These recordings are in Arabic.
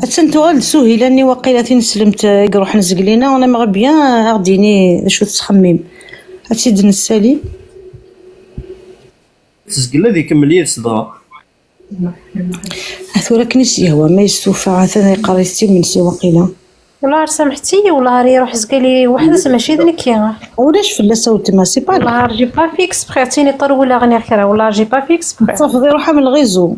أتنتو غال سهيلة أني واقيلا تنسلمت يروح نزقلينا وأنا مغبيان غديني شو تخمم هاتشي نسالي تسقل هذيك مليار صداع أثورا كنيسي هو ما يستوفى ثاني قريتي من سي واقيلا والله سامحتي والله راه يروح زقالي واحد ماشي ذنك ولاش فلاسة وتما سي با والله جي با فيكس بخي عطيني طروله غير كرا والله جي با فيكس بخي صافي يروح من الغيزو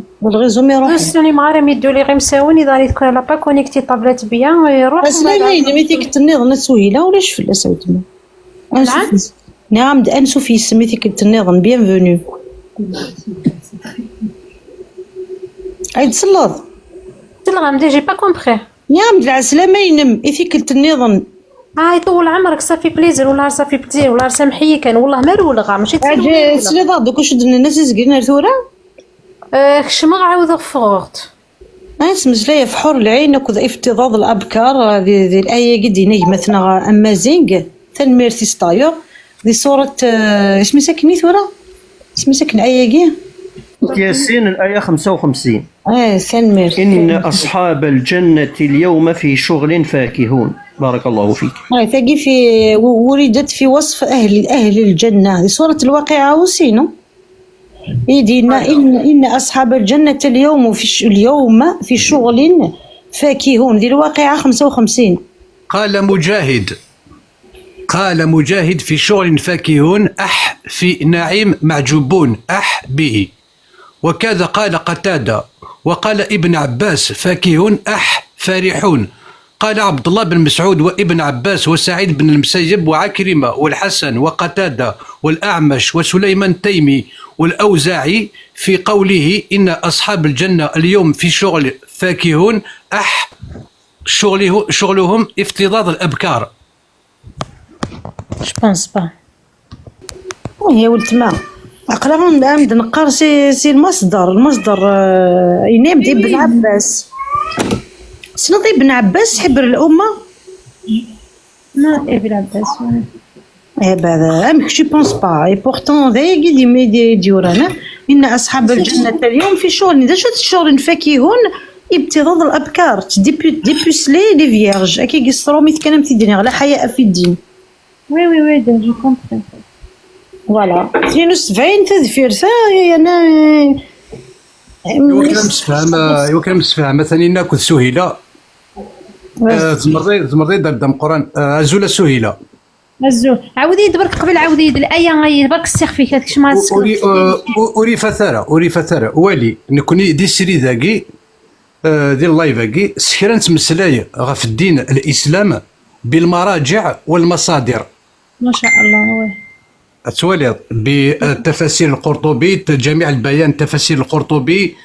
ما يروح سوني ما راه يدو لي غير مساوني داري تكون لا با كونيكتي طابلات بيان يروح اسلاي ميتي كتنيض سهيلة ولاش فلاسة وتما نعم أنسو في سميتي كتنيض بيانفونو عيد صلاض تلغم جي با كومبخي يا عبد العسلامة ينم إثيك النظام طول عمرك صافي بليزر والله صافي بليزر والله سامحيه كان والله ما رولغا ماشي تسولي سليضا دوك واش درنا الناس زقنا ثورة كشما عاود فورت اسمزلايا في حور العين وكذا افتضاض الابكار هذه الايه قد مثلا امازينغ تنميرتي ستايو دي صورة اسمي ساكني ثورة اسمي ساكن ايه ياسين الآية 55 سنمير إن أصحاب الجنة اليوم في شغل فاكهون بارك الله فيك. تلاقي في وردت في وصف أهل الجنة هذه سورة الواقعة وسينو يدينا إن أصحاب الجنة اليوم في شغل فاكهون ذي الواقعة 55. قال مجاهد في شغل فاكهون في نعيم معجوبون به، وكذا قال قتادة، وقال ابن عباس فاكهون فرحون. قال عبد الله بن مسعود وابن عباس وسعيد بن المسيب وعكرمة والحسن وقتادة والأعمش وسليمان التيمي والأوزاعي في قوله إن أصحاب الجنة اليوم في شغل فاكهون شغلهم افتضاض الأبكار. جبونس با هي ولتما أقرأ نبدا نقار سي المصدر ينام دي ابن عباس شنو ابن عباس حبر الأمة ما ابن عباس بعدا جو بونس با اي بورتون ذا يدي ديورانا إن أصحاب الجنة اليوم في شغل إذا شفت شغل فاكهون ابتضاض الأبكار ديبوسلي لي فيرج أكي قصرو ميتكلم تيديني على حياء في الدين وي جو كومبري فوالا 72 تذفير انا يوكلم مسفهم ثاني ناكل سهيله زمرضي دردم قران ازول سهيله الزول عاودي دبرك قبل عاودي الايه برك السيخ فيك هذاك ما اوري فتره والي نكوني دي سري ذاكي ديال اللايف ذاكي سكران تمسلاي غف الدين الاسلام بالمراجع والمصادر ما شاء الله. وي أتولي بتفاسير القرطبي جميع البيان تفاسير القرطبي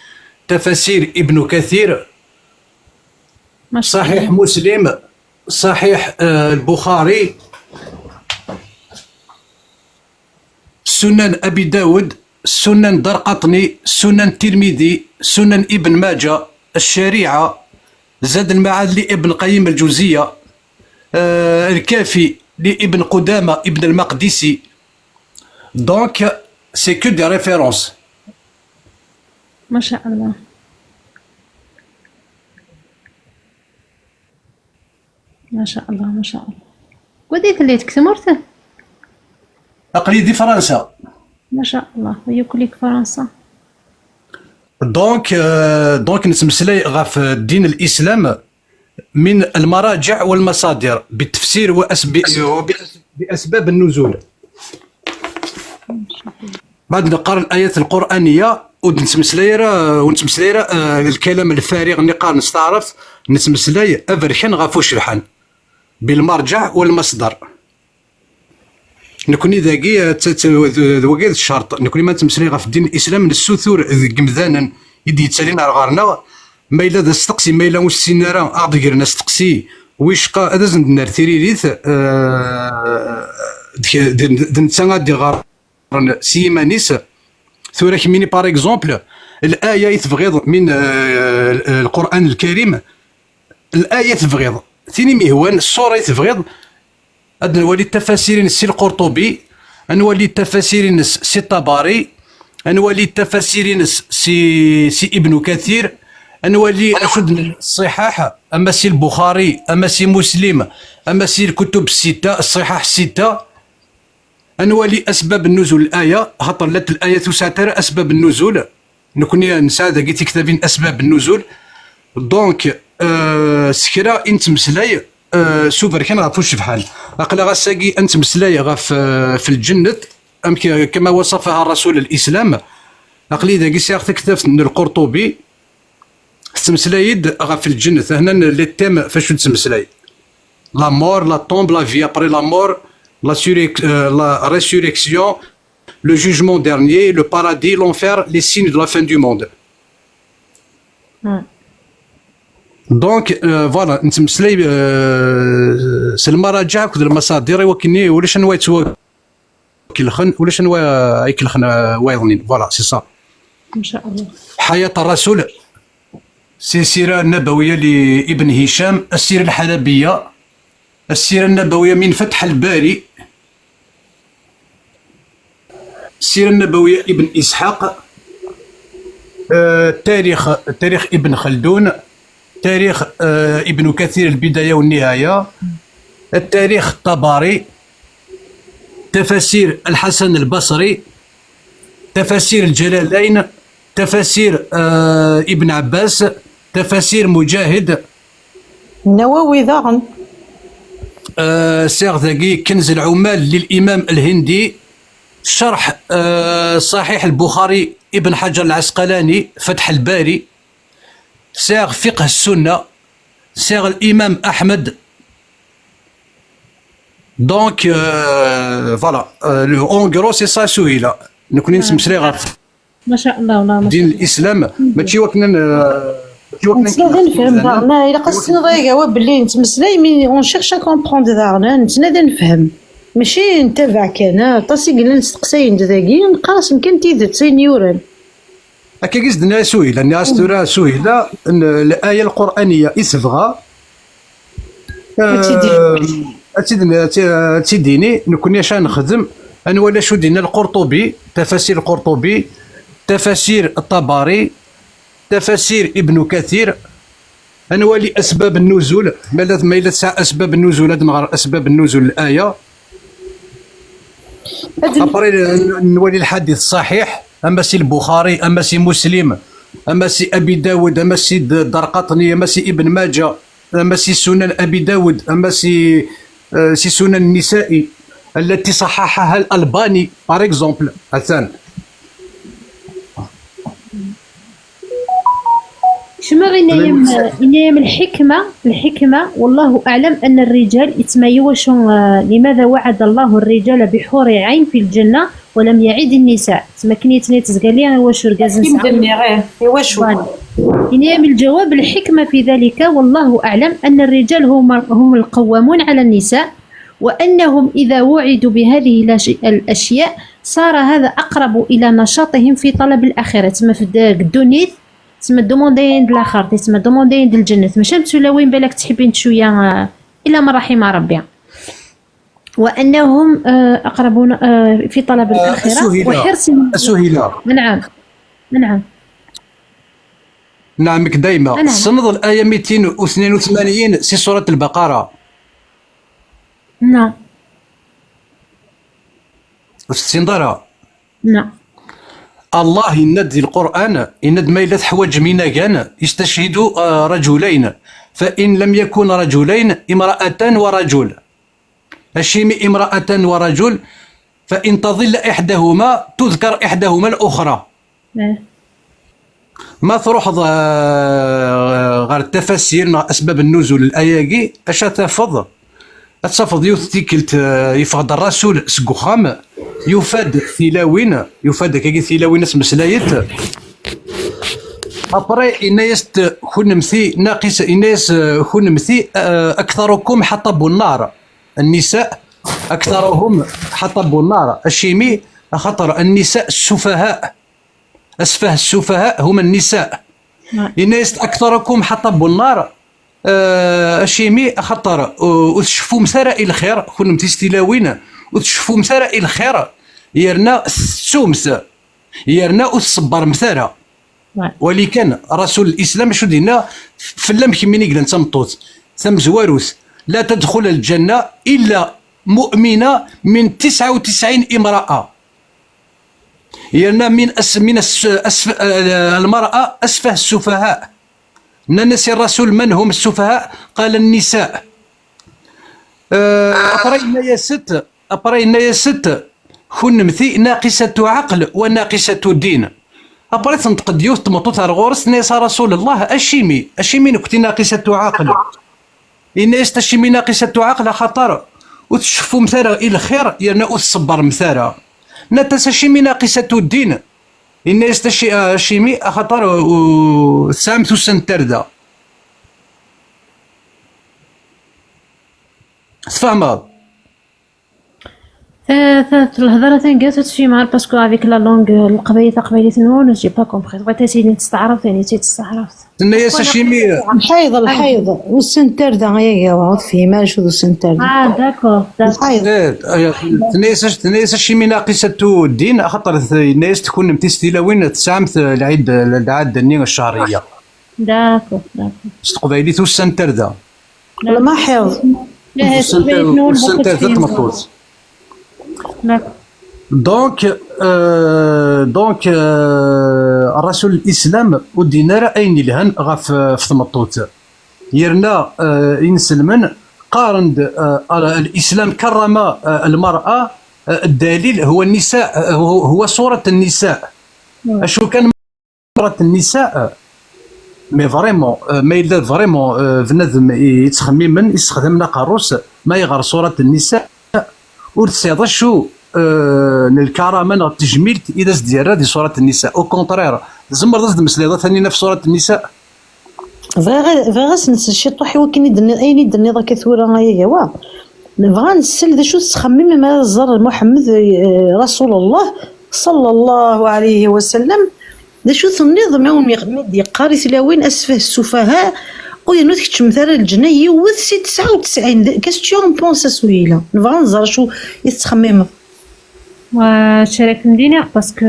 تفاسير ابن كثير صحيح مسلم صحيح البخاري سنن أبي داود سنن درقطني سنن الترمذي سنن ابن ماجه الشريعة زاد المعاد لابن قيم الجوزية الكافي لابن قدامة ابن المقدسي. Donc, c'est que des références. ما شاء الله. ما شاء الله ما شاء الله. وديت اللي تكتمرته؟ أقليدي فرنسا. ما شاء الله وياكلك فرنسا. دونك نتمسلاي غف دين الإسلام من المراجع والمصادر بالتفسير بأسباب النزول. بعد نقرا الآيات القرآنية ونتمسلايرة الكلام الفارغ اللي نستعرف نتمسلاي أفرحن غفو شرحن بالمرجع والمصدر. نكوني ذاكي وكيد الشرط نكوني ما نتمسلاي غف الدين الإسلام من السثور قمذانا يدي يتسالينا على غارنا ما إلا ذا استقسي ما إلا واش سينارا أعطي نستقسي ويشقى هذا زند نار تيريريث دنتسا دي غار سيمانيس ثورة كميني بار اكزومبل الآية تبغيض من القرآن الكريم الآية تبغيض ثاني مهوان الصورة تبغيض أدنا نولي التفاسير سي القرطبي نولي التفاسير سي الطبري نولي التفاسير سي ابن كثير نولي أشد الصحاح، أما سي البخاري، أما سي مسلم، أما سي الكتب الستة، الصحاح الستة، نولي أسباب النزول الآية، خاطر لات الآية تساتر أسباب النزول، نكوني نساعد كي تكتبين أسباب النزول. دونك سكرا انت مسلاي سوفر كان غافوش بحال اقلا غاساكي انت مسلاي غاف في الجنة كما وصفها الرسول الإسلام. اقلي داكي سيغ تكتب من القرطبي تمسلايد غاف الجنة هنا لي تيم فاش تمسلاي لا مور لا طومب لا في ابري لا مور لا ريسوريكسيون لو جوجمون ديرنيي لو بارادي لونفير لي سيغن دو لا فان دو موند. دونك فوالا نتمسلاي سي المراجع كود المصادر وكني ولاش نوا يتوكلخن ولاش نوا يكلخن وايضنين. فوالا سي صا ان شاء الله. حياة الرسول سي السيرة النبوية لابن هشام، السيرة الحلبية، السيرة النبوية من فتح الباري، السيرة النبوية ابن إسحاق، تاريخ ابن خلدون، تاريخ ابن كثير البداية والنهاية، التاريخ الطبري، تفاسير الحسن البصري، تفاسير الجلالين، تفاسير ابن عباس، تفاسير مجاهد، النووي ضاغن سيغ ذاكي كنز العمال للإمام الهندي، شرح صحيح البخاري ابن حجر العسقلاني فتح الباري، سيغ فقه السنة، سيغ الإمام أحمد. دونك فوالا اون غرو سي سا سهيلة نكون نسمسلي غاف ما شاء الله والله ما شاء دين الإسلام ماشي وكنا نتنادى نفهم دارنا إلا قصنا ضايقة وبلي نتمسلاي مي اون شيرش ا كومبروندر دارنا نتنادى نفهم ماشي نتابع كان طاسي قلنا نستقساين داكي نقاس يمكن تيدت سينيوران هكا قصدنا سهيلة الناس ترى سهيلة الآية القرآنية إسفغا تيديني نكون شان نخدم أنا ولا شو دينا القرطبي، تفاسير القرطبي، تفاسير الطبري، تفاسير ابن كثير، أنا ولي أسباب النزول ما إلا تسع أسباب النزول هاد نغير أسباب النزول الآية. أبري نولي الحديث الصحيح، أما سي البخاري، أما سي مسلم، أما سي أبي داود، أما سي الدرقطني، أما سي ابن ماجه، أما سي سنن أبي داود، أما سي سنن النسائي التي صححها الألباني بار إكزومبل مثلا. شما غينايم الحكمة والله أعلم أن الرجال يتميوشون. لماذا وعد الله الرجال بحور عين في الجنة ولم يعد النساء؟ تما كنيتني تزقالي واش ركاز نسعى واش إنايم الجواب الحكمة في ذلك والله أعلم أن الرجال هم القوامون على النساء، وأنهم إذا وعدوا بهذه الأشياء صار هذا أقرب إلى نشاطهم في طلب الآخرة. تما في الدنيا تسمى دوموندين د الاخر، تسمى دوموندين د الجنه، ماشي متولا وين بالك تحبين شويه الا من رحم ربي، وانهم اقربون في طلب الاخره وحرص السهيله. نعم نعمك دايما صنض الايه 282 سي سوره البقره. نعم واستنظرها. نعم الله يند القرآن يند ما إلا حواج منا كان يستشهد رجلين، فإن لم يكن رجلين امرأة ورجل، الشيم امرأة ورجل، فإن تضل إحداهما تذكر إحداهما الأخرى. ما تروح غير التفسير مع أسباب النزول الآية أش تفضل أتصفض يوثيكلت يفقد الرسول سقخام يفاد ثلاوين، يفاد كي ثلاوين اسم سلايت أبري إناس خنمثي ناقص إناس خنمثي أكثركم حطب النار، النساء أكثرهم حطب النار، الشيمي خطر النساء السفهاء، أسفه السفهاء هم النساء، إناس أكثركم حطب النار، الشيمي خطر وتشوفوا مسارة الخير كنا متستلاوين وتشوفوا مسارة الخير يرنا السومس يرنا الصبر مثارة ولكن رسول الاسلام شو دينا فلم كميني قلنا تمطوط ثم زواروث لا تدخل الجنه الا مؤمنه من 99 امراه، يعني المراه اسفه السفهاء. نسي الرسول من هم السفهاء؟ قال النساء. أبرينا يا ست كن مثي ناقصة عقل وناقصة دين. أبري تنتقد يوث تمطوط الغورس نيس رسول الله أشيمي نكتي ناقصة عقل. إن يستشمي ناقصة عقل خطر وتشوفوا مثلا إلى الخير يعني وتصبر مثلا نتسشمي ناقصة الدين. إن يستشمي خطر وسامث سنتردا. تفهمها؟ الهضره تنقاس تشي مع باسكو افيك لا لونغ القبيله نون جي با كومبري بغيت تسيني تستعرف ثاني تستعرف تنيا ساشيمي الحيض والسنتردا يا واعود فيه ما شو السنتردا. داكور الحيض تنيا ساشيمي ناقصة الدين خاطر الناس تكون متستيلاوين تسامث العاد النية الشهرية. داكور استقبالي تو السنتردا ولا ما حيض والسنتردا تمطوط. دونك الرسول الاسلام ودينا راه اين الهن غاف في تمطوط يرنا ينسلمن قارن الاسلام كرم المراه. الدليل هو النساء، هو صورة النساء. اشو كان صورة النساء مي فريمون ما الا فريمون بنادم يتخمم يستخدم نقاروس ما يغير صورة النساء ورتسيض شو الكرامه التجميل اذا ديالها دي صوره النساء. او كونترير زمر ضد مسليضه ثاني نفس صوره النساء. فغا نس شي طوحي وكني دني ايني دني ضا كثوره يا وا نبغى نسل ذا شو تخمم ما زر محمد رسول الله صلى الله عليه وسلم ذا شو تنظم يوم يقاري ثلاوين اسفه السفهاء وينوث كتمثال الجنة يوث 99 كاستيون بونسا سويله نبغى نزر شو يتخمم. وشارك مدينة باسكو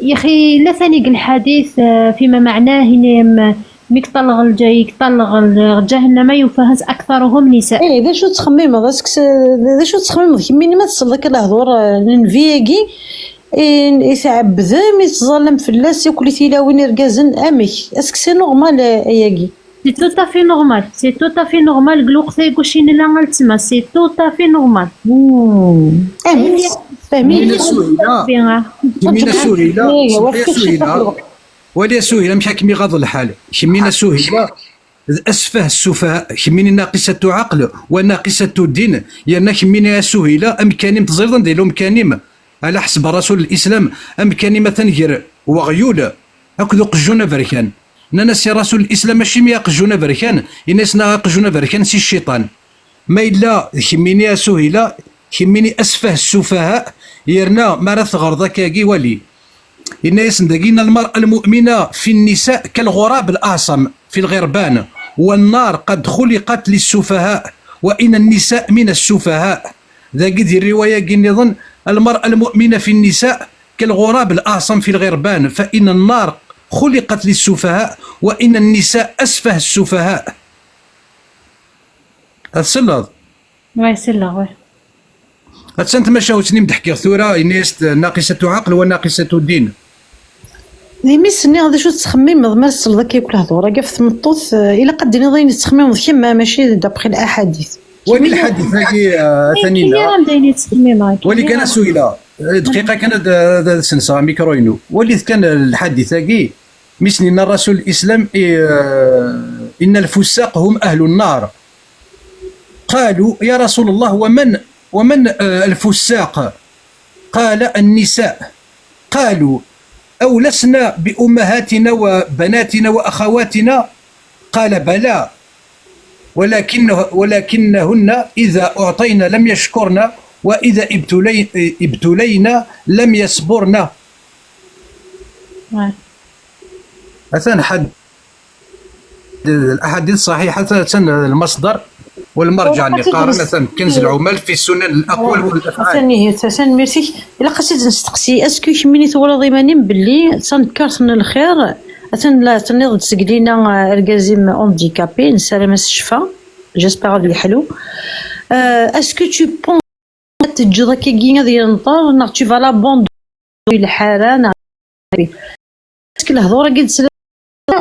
يا اخي لا ثاني الحديث فيما معناه هنا ميك طلغ الجاي طلغ جهنم يفهز اكثرهم نساء. ايه ذا شو تخمم ذا شو تخمم كميني ما تصل ذاك الهضور نفيكي يتعب ذم يتظلم في اللاس ياكل ثيلاوين يركازن امك اسك سي نورمال اياكي. سي تو تافي نورمال سي تو تافي نورمال قلوق ثيقوشين لا غالتما سي تو تافي نورمال. فهميني كمينا سهيلة ولا سهيلة مش كمي غاض الحال كمينا سهيلة أسفه السفهاء كميني ناقصة عقل وناقصة الدين يعني كمينا سهيلة أمكانيم تزيرضن ديالو أمكانيم على حسب رسول الإسلام أمكانيم تنجر وغيول أكدو قجونا بركان ناس رسول الإسلام ماشي ميا قجونا بركان الناس قجونا بركان سي الشيطان ما إلا كميني سهيلة كميني أسفه السفهاء يرنا ما ثغر ذاك ولي الناس ندقينا المرأة المؤمنة في النساء كالغراب الأعصم في الغربان والنار قد خلقت للسفهاء وإن النساء من السفهاء. ذا قد الرواية نظن المرأة المؤمنة في النساء كالغراب الأعصم في الغربان فإن النار خلقت للسفهاء وإن النساء أسفه السفهاء. السلط وي سلا أنت ما شاوتني مدحكي ثورة الناس ناقصة عقل وناقصة الدين. ذي ميسني هذا شو تخمم ما تصل ذاك ياكل هضوره كاع في تمطوط الا قد نضين تخمم كيما ماشي دابخي الاحاديث. ولكن الحديث هاكي ثانينا ولي كان سئل دقيقة كان سنسا ميكروينو ولي كان الحديث هاكي مسنين الرسول الإسلام إن الفساق هم أهل النار. قالوا يا رسول الله ومن الفساق؟ قال النساء. قالوا أو لسنا بأمهاتنا وبناتنا وأخواتنا؟ قال بلى ولكنهن إذا أعطينا لم يشكرنا وإذا ابتلينا لم يصبرنا. أثنى حد الأحاديث الصحيحة المصدر والمرجع اللي قارن كنز العمال في السنن الأقوال والأفعال. ثاني ميرسي إلا قصيت نستقسي اسكو كميني تورا ضيمانين باللي تنكرت من الخير لا تنيض تسقلينا ارغازيم اونديكابي نسلم الشفا جيسبر غادي يحلو. اسكو تو بون تجي هكا كي غادي ينطر نا تو فا لا بوند الحاره نا اسكو الهضره قد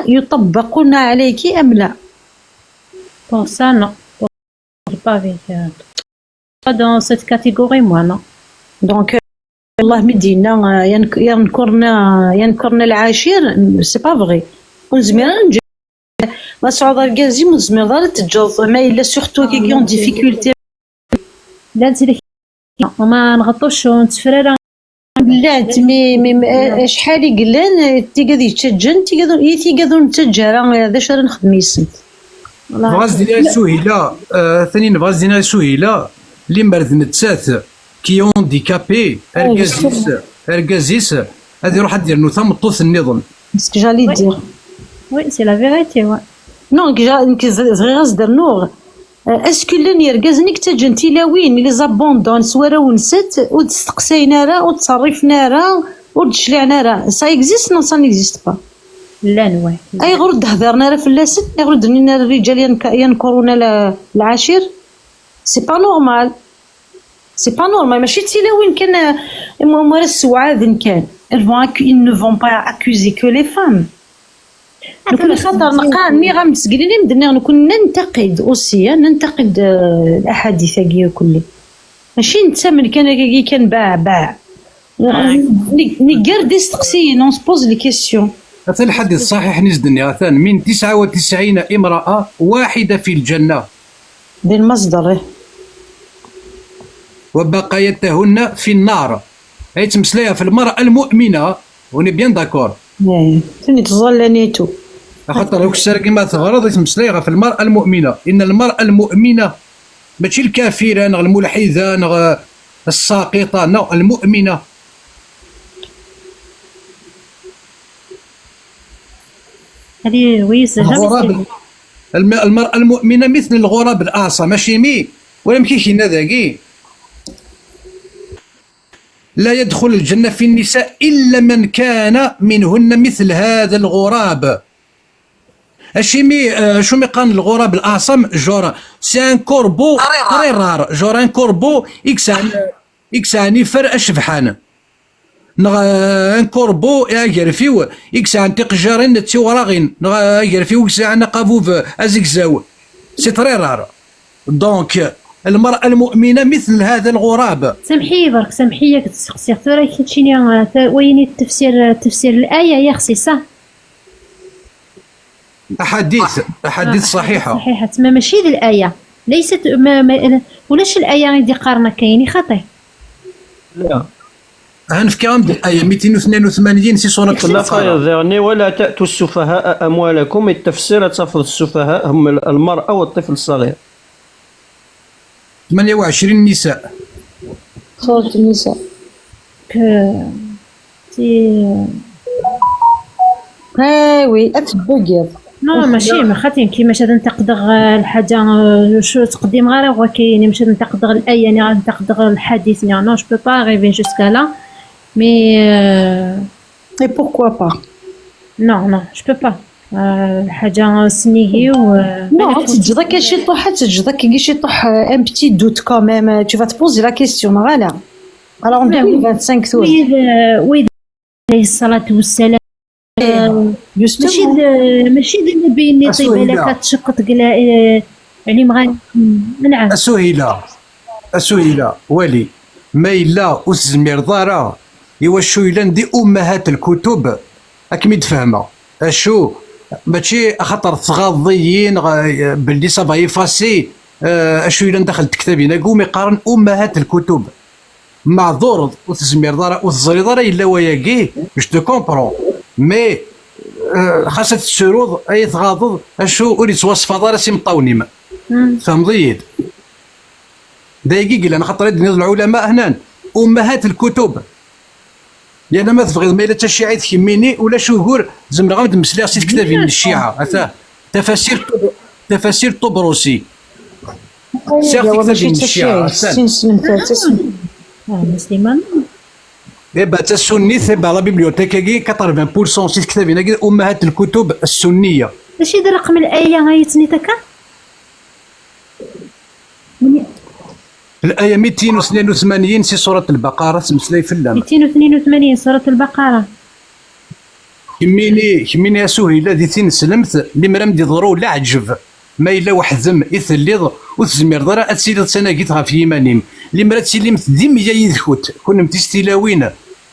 يطبقون عليك ام لا؟ Pour ça, non. J'ai pas avec. Pas dans cette catégorie, moi, non. دونك والله مدينا ينكرنا العاشر سي با فغي ونزمير نجي ما صعود الكازي ونزمير دار تجوز ما الا سورتو كي اون ديفيكولتي لا نسيلك وما نغطوش ونتفرارا بلات مي شحال يقلان تي غادي تشجن تي غادو نتجارا هذا اش راه نخدم يسنت فغاز ديال سهيله ثاني فغاز ديال سهيله اللي مرض نتسات كي اونديكابي ارغازيس هذه يروح دير نوثا مطوث النظام باسكو جالي دير وي سي لا فيغيتي وي نو كي غاز در نور اسكو لان يركزنيك تجن تيلاوين لي زابوندون سوارا ونست وتستقسينا راه وتصرفنا راه وتشلعنا راه سا اكزيست نو سا نيكزيست با لا نوي اي غرد هضرنا راه فلاسن اي غرد لنا الرجال ينكرون العاشر سي با نورمال سي با نورمال ماشي تيلاوين كان مرا السعاد كان ils ne vont pas accuser que les femmes نكون خاطر ني غنسقلي لي مدنا نكون ننتقد اوسي ننتقد الاحاديث كي كلي ماشي نتسامن كان باع ني غير استقسي نون سبوز لي كيسيون. هذا الحديث صحيح نزدني غثان من 99 امرأة واحدة في الجنة بالمصدر وبقيتهن في النار. هي تمسليها في المرأة المؤمنة وني بيان داكور ثاني تظلنيتو خاطر هاك السر كيما تغرض تمسليها في المرأة المؤمنة. ان المرأة المؤمنة ماشي الكافرة نغ الملحدة نغ الساقطة نغ المؤمنة. هذه ويز الغراب المرأة المؤمنة مثل الغراب الآصى ماشي مي ولا مكيشينا ذاكي. لا يدخل الجنة في النساء إلا من كان منهن مثل هذا الغراب. اشيمي شو مي قان الغراب الأعصم جور سي ان كوربو تري رار جور ان كوربو إكساني فرق شبحان ان كوربو يعرفيو إكسان تقجرين تيوراغين يعرفيو إكسان قافوف أزكزاو سي تري رار. دونك المرأة المؤمنة مثل هذا الغراب. سمحي برك سمحي كتسقسي راه كتشيني ويني تفسير الآية يا خصي صح؟ أحاديث صحيحة صحيحة تما ماشي ذي الآية ليست ولاش الآية غادي قارنة كايني خطي. لا هنفكرهم بالآية 282 في سورة الفاتحة ولا تأتوا السفهاء أموالكم. التفسير تفضل السفهاء هم المرأة والطفل الصغير. 28 نساء سورة النساء وي اتبوغير نو ماشي ما خاطين كيماش هذا نتقدغ الحاجه شو تقديم غير هو كاين ماشي نتقدغ الايه يعني نتقدغ الحديث يعني نو جو بو با اريفي جوسكا لا مي اي بوركوا با نو جو بو با حاجه سنيي و نو تجدك شي طوحه تجدك كي شي طوح ان بتي دوت كوميم tu vas te poser la question voilà alors en 2025 ثور وي عليه الصلاه والسلام ماشي النبي اللي طيب لك تشق تقلا يعني مغان نعم السهيلة ولي ما إلا أسزمير ضارا يوشو إلا ندي أمهات الكتب أكمي تفهمها أشو ماشي خاطر تغاضيين باللي صافا يفاسي أشو إلا ندخل كتابنا قوم يقارن أمهات الكتب معذور وتزمير ضارا وتزري ضارا إلا وياكي جو دو كومبرون مي خاصة الشروط أي تغاضض أشو أريد توصف ضارا سي مطاونيم فهم ضيد دايقي قيل أنا خاطر العلماء هنا أمهات الكتب يعني ما تبغي ما إلا تشيعي تكميني ولا شهور زمرا غامد مسلي سيت كتابي من الشيعة هذا تفاسير طبرسي سير كتابي من الشيعة مسلمان إيه تا السني تبع لا بيبليوتيك كي 80% سيت كتابنا كي امهات الكتب السنيه. اش يدير رقم الايه غايتني تكا الايه 282 في سوره البقره تمسلاي في اللام. 282 سوره البقره. كميني يا سهيله دي تين سلمت اللي مرام دي ضرو لا عجب ما الا واحد ذم يثليض وتزمير ضرا اتسيلي تسناقيت غا في يمانيم اللي مرات سلمت ديم يا يذكوت كون متستيلاوين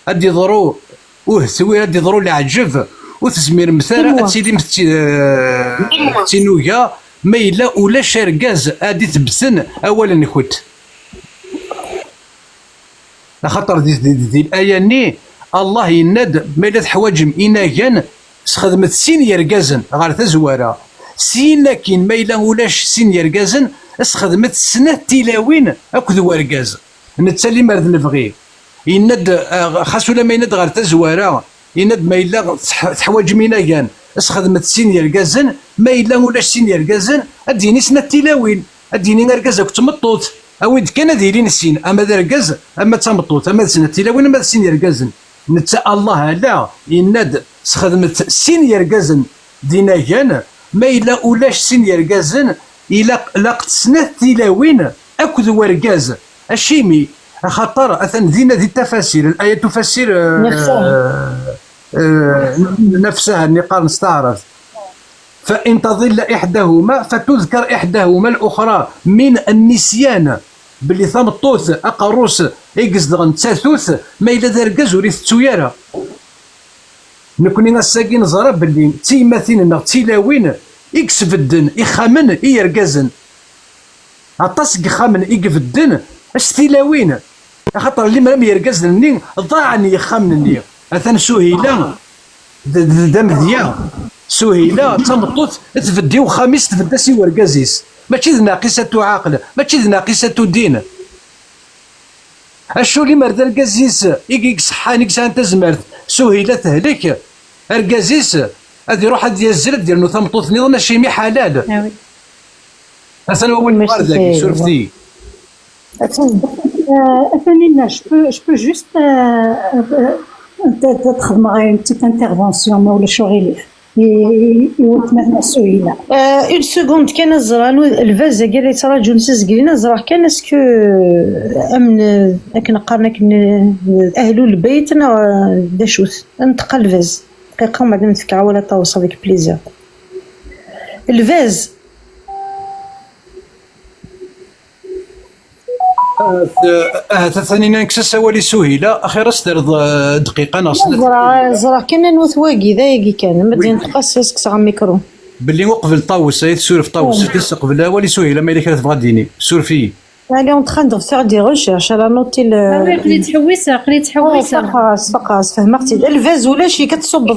ادي ضرو سوي ادي ضرو لا عجب وتزمير مثلا اتسيلي تينويا ما الا ولا شاركاز ادي تبسن اولا نكوت خاطر دي الايه ني الله يناد ما الا تحواجم إناجان خدمت سين يرقازن غير تزوارا سين لكن ما الا ولاش سين يرقازن خدمت سنة تلاوين اكد ورقاز نتسلي مرد الفغي يناد خاص ولا ما يناد غير تزوارا يناد ما الا تحواجم إناجان خدمت سين يرقازن ما الا ولاش سين يرقازن اديني سنة تلاوين اديني نرقاز كنت مطوط اويد كان دايرين السين اما ذا رقاز اما تمطوط اما سنة تلاوين اما سين يرقازن نتا الله لا يناد خدمت سين يرقازن ديناجان ما إلا ولاش سين يرقازن إلا لاقت سنة تلاوين أكد ورقاز الشيمي خاطر أثن دينا ذي التفاسير الآية تفسر نفسها النقار نستعرض فإن تضل إحداهما فتذكر إحداهما الأخرى من النسيان باللي ثم الطوث أقروس إيقزدغن تاثوث ما إلا ذرقاز وريث تسويارة نكوني نساقين زرا باللي تيماثين تيلاوين إكسفدن إخامن إيرقازن عطاس إخامن إيقفدن أش تيلاوين خاطر اللي مرام يرقازن ضاعني يخامن أثن سهيلة دمذيا سهيلة تمطوط تفدي وخامس تفدا سي ورقازيس ماشي ذ ناقصة عقل ماشي ذ ناقصة دين اشو اللي مرد القازيس يقيك صحان يكسان تزمرت سهيلة تهلك القازيس هذا يروح هذا يزرد دير نو ثمطوط نظام الشيمي حلال اصلا اول مره ذاك شرفتي Athénina, je peux juste تخدم غير بتيت انترفونسيون ما ولا شغل يتمنى سهيله اون سكوند كان الزران الفاز كاع يتراجع نسزقلينا الزرا كان اسكو امن كنا قارنا اهل البيت داشوت نتقى الفاز دقيقه ومن بعد نتفكر ولا توصل ديك بليزير الفاز ثاني نكسس ولي سهيله اخيرا استر دقيقه ناقص زرا كان نوث واقي ذايقي كان مدين نتقصص كسا ميكرو باللي وقبل طاوس سورف طاوس تستقبل ولي سهيله ما اللي كانت تبغى ديني سورفي Elle est en train de faire des recherches, elle a noté le... قريت حويسة فقاس فهمتي الفاز ولا شي كتصب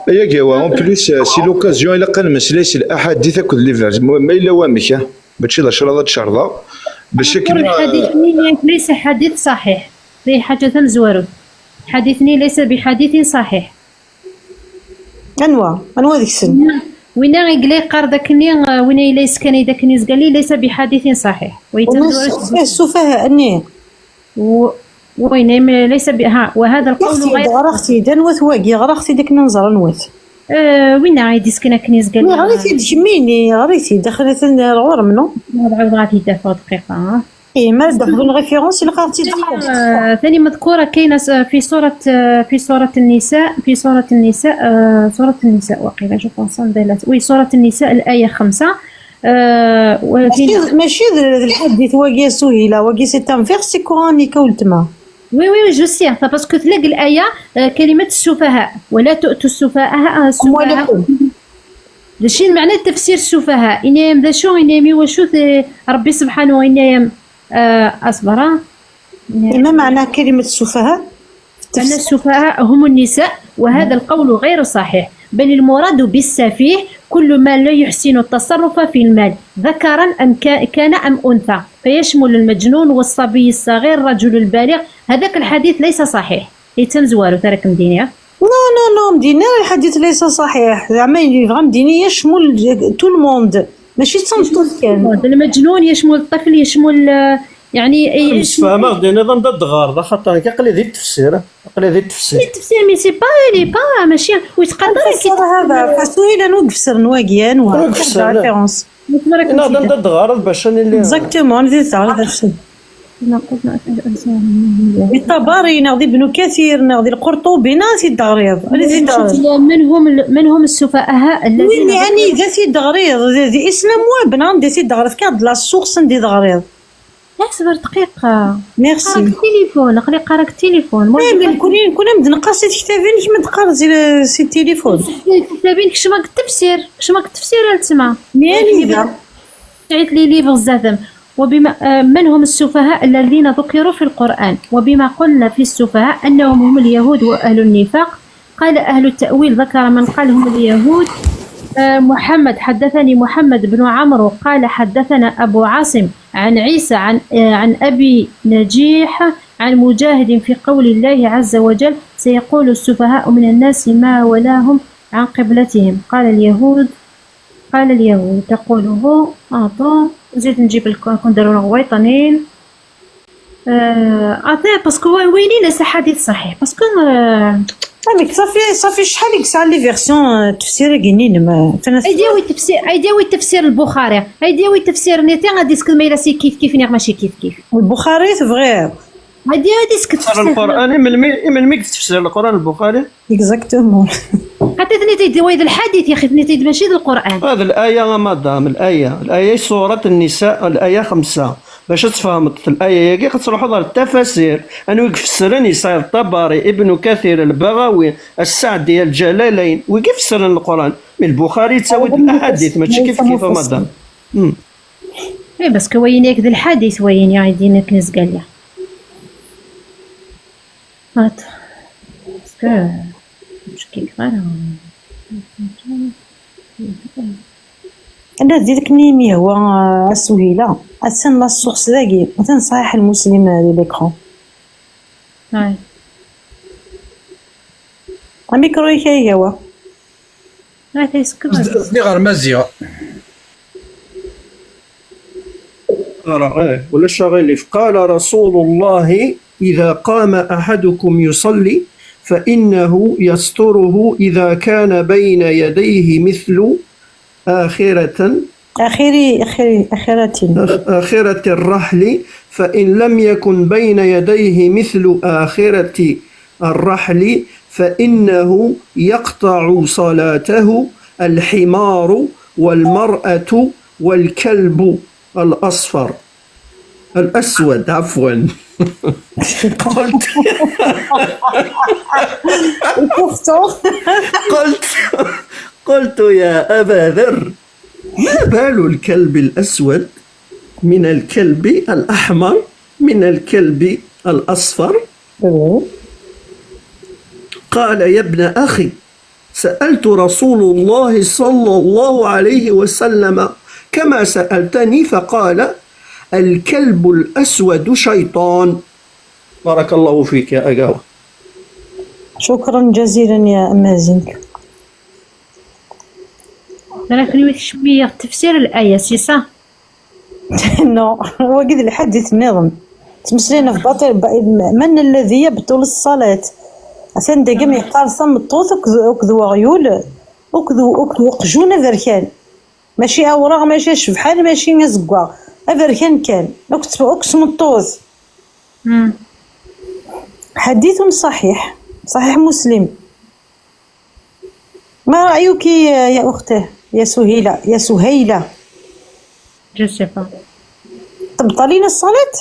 يا كيوا اون بليس سي لوكازيون الا كان مسلاس الاحاديث كل لي فاز ما الا وامك ماشي لا شرطه تشرطه باش الحديث ليس حديث صحيح هي حاجة زوارو حديثني ليس بحديث صحيح انواع ديك السن وين غيقلي قار داكني وين ليس كان داكني زقالي ليس بحديث صحيح السفهاء اني وين ليس بها وهذا القول غير غرختي دنوث واقي غرختي داك ننظر نوث وين غادي سكنه كنيز قال غريتي تجميني غريتي دخلت الغور منو نعاود غادي دافع دقيقه اي ما دخلوا ريفيرونس اللي قراتي ثاني مذكوره كاينه في سوره النساء سوره النساء وقيله جو بونس وي سوره النساء الايه 5 ماشي الحديث واقي سهيله واقي سي ان فيرسي كورانيك ولتما وي جو سي باسكو تلاقي الايه كلمه السفهاء ولا تؤتوا السفهاء لشي معنى تفسير السفهاء إنهم ذا شو إنهم يوشوث ربي سبحانه إنهم أصبر ما معنى كلمة السفهاء؟ أن السفهاء هم النساء وهذا القول غير صحيح بل المراد بالسفيه كل ما لا يحسن التصرف في المال ذكرا أم كان أم أنثى فيشمل المجنون والصبي الصغير الرجل البالغ هذاك الحديث ليس صحيح يتنزوارو تراك مدينية نو مدينة الحديث ليس صحيح زعما مدينة يشمل تو الموند ماشي تصنطوط كان المجنون يشمل الطفل يعني فما غادي نظام ضد غارضه خاطر كيقلي ذي التفسير التفسير مي سي با لي با ماشي ويتقدر الفسر هذا فسهيلا نوقفسر نواقيان نوقفسر، لا. ريفيرونس نظام ضد غارض باش اللي اكزاكتومون نزيد هذا الشيء الطبري ناضي ابن كثير ناضي القرطبي ناسي الدغريض منهم السفهاء وين الذين يعني ذا سي دغريض ذي اسلام وابن دي سي دغريض كاد لا سورس ندي دغريض اصبر دقيقة ميرسي قراك التليفون قراك التليفون من كون نبدا نقرا كتابين كيما تقرا سي التليفون كتابين كشماك التفسير تسمع يعني ذا عيط لي ليفر زادم وبما من هم السفهاء الذين ذكروا في القرآن وبما قلنا في السفهاء أنهم هم اليهود وأهل النفاق. قال أهل التأويل ذكر من قال هم اليهود محمد حدثني محمد بن عمرو قال حدثنا أبو عاصم عن عيسى عن أبي نجيح عن مجاهد في قول الله عز وجل سيقول السفهاء من الناس ما ولاهم عن قبلتهم قال اليهود تقوله نزيد نجيب لكم نديرو غويطنين باسكو وينين ليس حديث صحيح باسكو ميك صافي شحال يكسع لي فيرسيون تفسير كاينين ما ايديوي تفسير البخاري ايديوي تفسير نيتي غادي تسكت ميلا سي كيف نيغ ماشي كيف البخاري فغير ايديوي تسكت تفسير القران من الميك تفسير القران البخاري اكزاكتومون عطيتني تيديوي ذا الحديث يا اخي تني ماشي ذا القران هذا الايه مدام الايه سوره النساء الايه 5 باش تفهم الايه كي كتروح لها التفاسير انا يفسر النساء الطبري ابن كثير البغوي السعدي الجلالين ويفسر القران من البخاري تساوي الاحاديث ماشي كيف مدام اي بس كوين ياك ذا الحديث وين يا عيدينا كنز قال لي هات باسكو مشكل غير انا ديك نيمي هو سهيله اسن لا سورس ذاكي مثلا صحيح المسلم ليكرون هاي الميكرو يكاي هو هاي تسكر زدني غير مزيا ولا شغالي قال رسول الله إذا قام أحدكم يصلي فإنه يستره إذا كان بين يديه مثل آخرة الرحل فإن لم يكن بين يديه مثل آخرة الرحل فإنه يقطع صلاته الحمار والمرأة والكلب الأسود عفوا قلت يا أبا ذر ما بال الكلب الأسود من الكلب الأحمر من الكلب الأصفر قال يا ابن أخي سألت رسول الله صلى الله عليه وسلم كما سألتني فقال الكلب الأسود شيطان. بارك الله فيك يا أقاوة. شكرا جزيلا يا مازن. لكن شوية تفسير الآية سيسا نو هو قد الحديث النظم تمسلينا في باطل من الذي يبطل الصلاة عشان دقم يقال صم الطوث وكذو غيول وكذو قجونة ذركان ماشي أوراق ماشي شبحان ماشي نزقوا أذركان كان أقسم الطوث حديث صحيح مسلم. ما رأيك يا أخته يا سهيلة جوزيفا تبطلين الصلاة؟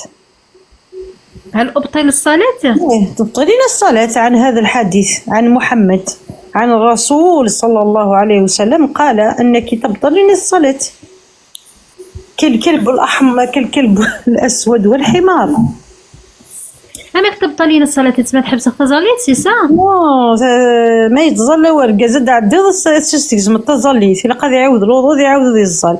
هل أبطل الصلاة؟ تبطلين الصلاة عن هذا الحديث عن محمد عن الرسول صلى الله عليه وسلم قال أنك تبطلين الصلاة كالكلب الأحمر كالكلب الأسود والحمار. أنا تبطلين الصلاة تسمى تحبس التزاليت سيسا؟ ما يتظل ورقة زاد عدد تستخدم التزاليت إلا قد يعاود الوضوء يعاود يصل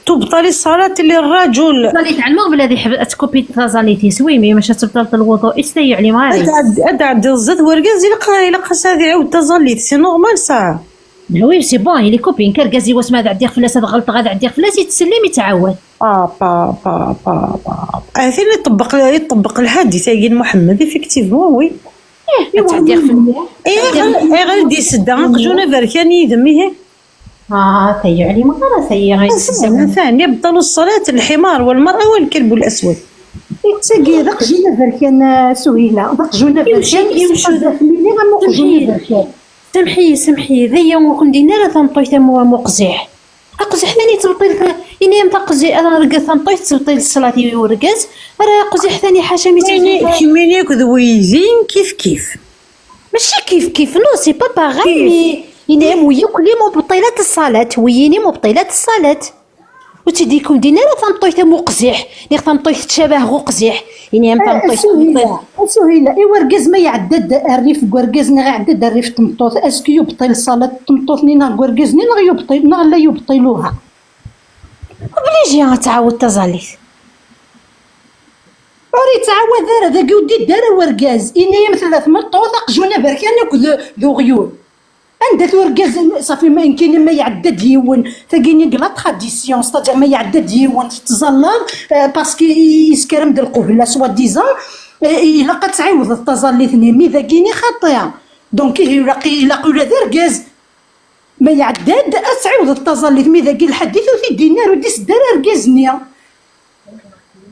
تبطلي الصلاة اللي الرجل تزاليت علمو بلادي حب تكوبي التزاليت يسويمي ماشي تبطل الوضوء استيع لي ماري عدد الزاد ورقة إلا قاس هذا يعاود تزاليت سي نورمال صح. وي سي بون لي كوبين كركازي واش ما عندي فلاس هذا غلط غادي عندي فلاس يتسلم يتعاود فين يطبق الحديث تاعي محمد ايفيكتيفمون وي. تعدير في غير دي سدا نقجونا بركاني دميه. ثيو علي مقرا ثيو ثاني يبطل الصلاة الحمار والمرأة والكلب الأسود. تاقي ذاك جينا بركان سهيلة ذاك جونا بركان يمشوا سمحي ذي وكون دينا لا تنطي تموا مقزح أقزح ثاني تبطيل إني يم تقزح أنا رقص تنطي تبطيل الصلاة ورقص راه قزح ثاني حاشا كيمين ياكل ويزين كيف ماشي كيف نو سي با باغي إني ويا كل مبطلات الصلاة ويني مبطلات الصلاة وتديكم دينا لا تنطي تمو قزح اللي تنطي تشابه غو قزح إني يم تنطي سهيلة إيوا ركز ما يعدد الريف كوركزنا غير عدد الريف تمطوط اسكو يبطل الصلاة تمطوطني نا كوركزني نا يبطل نا لا يبطلوها بلي جي غتعاود تزاليت وري تعاود هذا ودي دار وركاز إني مثل ثمطوط قجونا بركان ذو غيون عندك وركاز صافي ما يمكن ما يعدد يون ثقيني لا تراديسيون ستادير ما يعدد يون تظلم باسكو يسكرم د القبله سوا ديزون الا قد تعاود التظلي ثني ذاكيني خاطئه دونك الا قولا ركاز ما يعدد تعاود التظلي ثمي ذاك الحديث وفي دينار وديس دار ركازني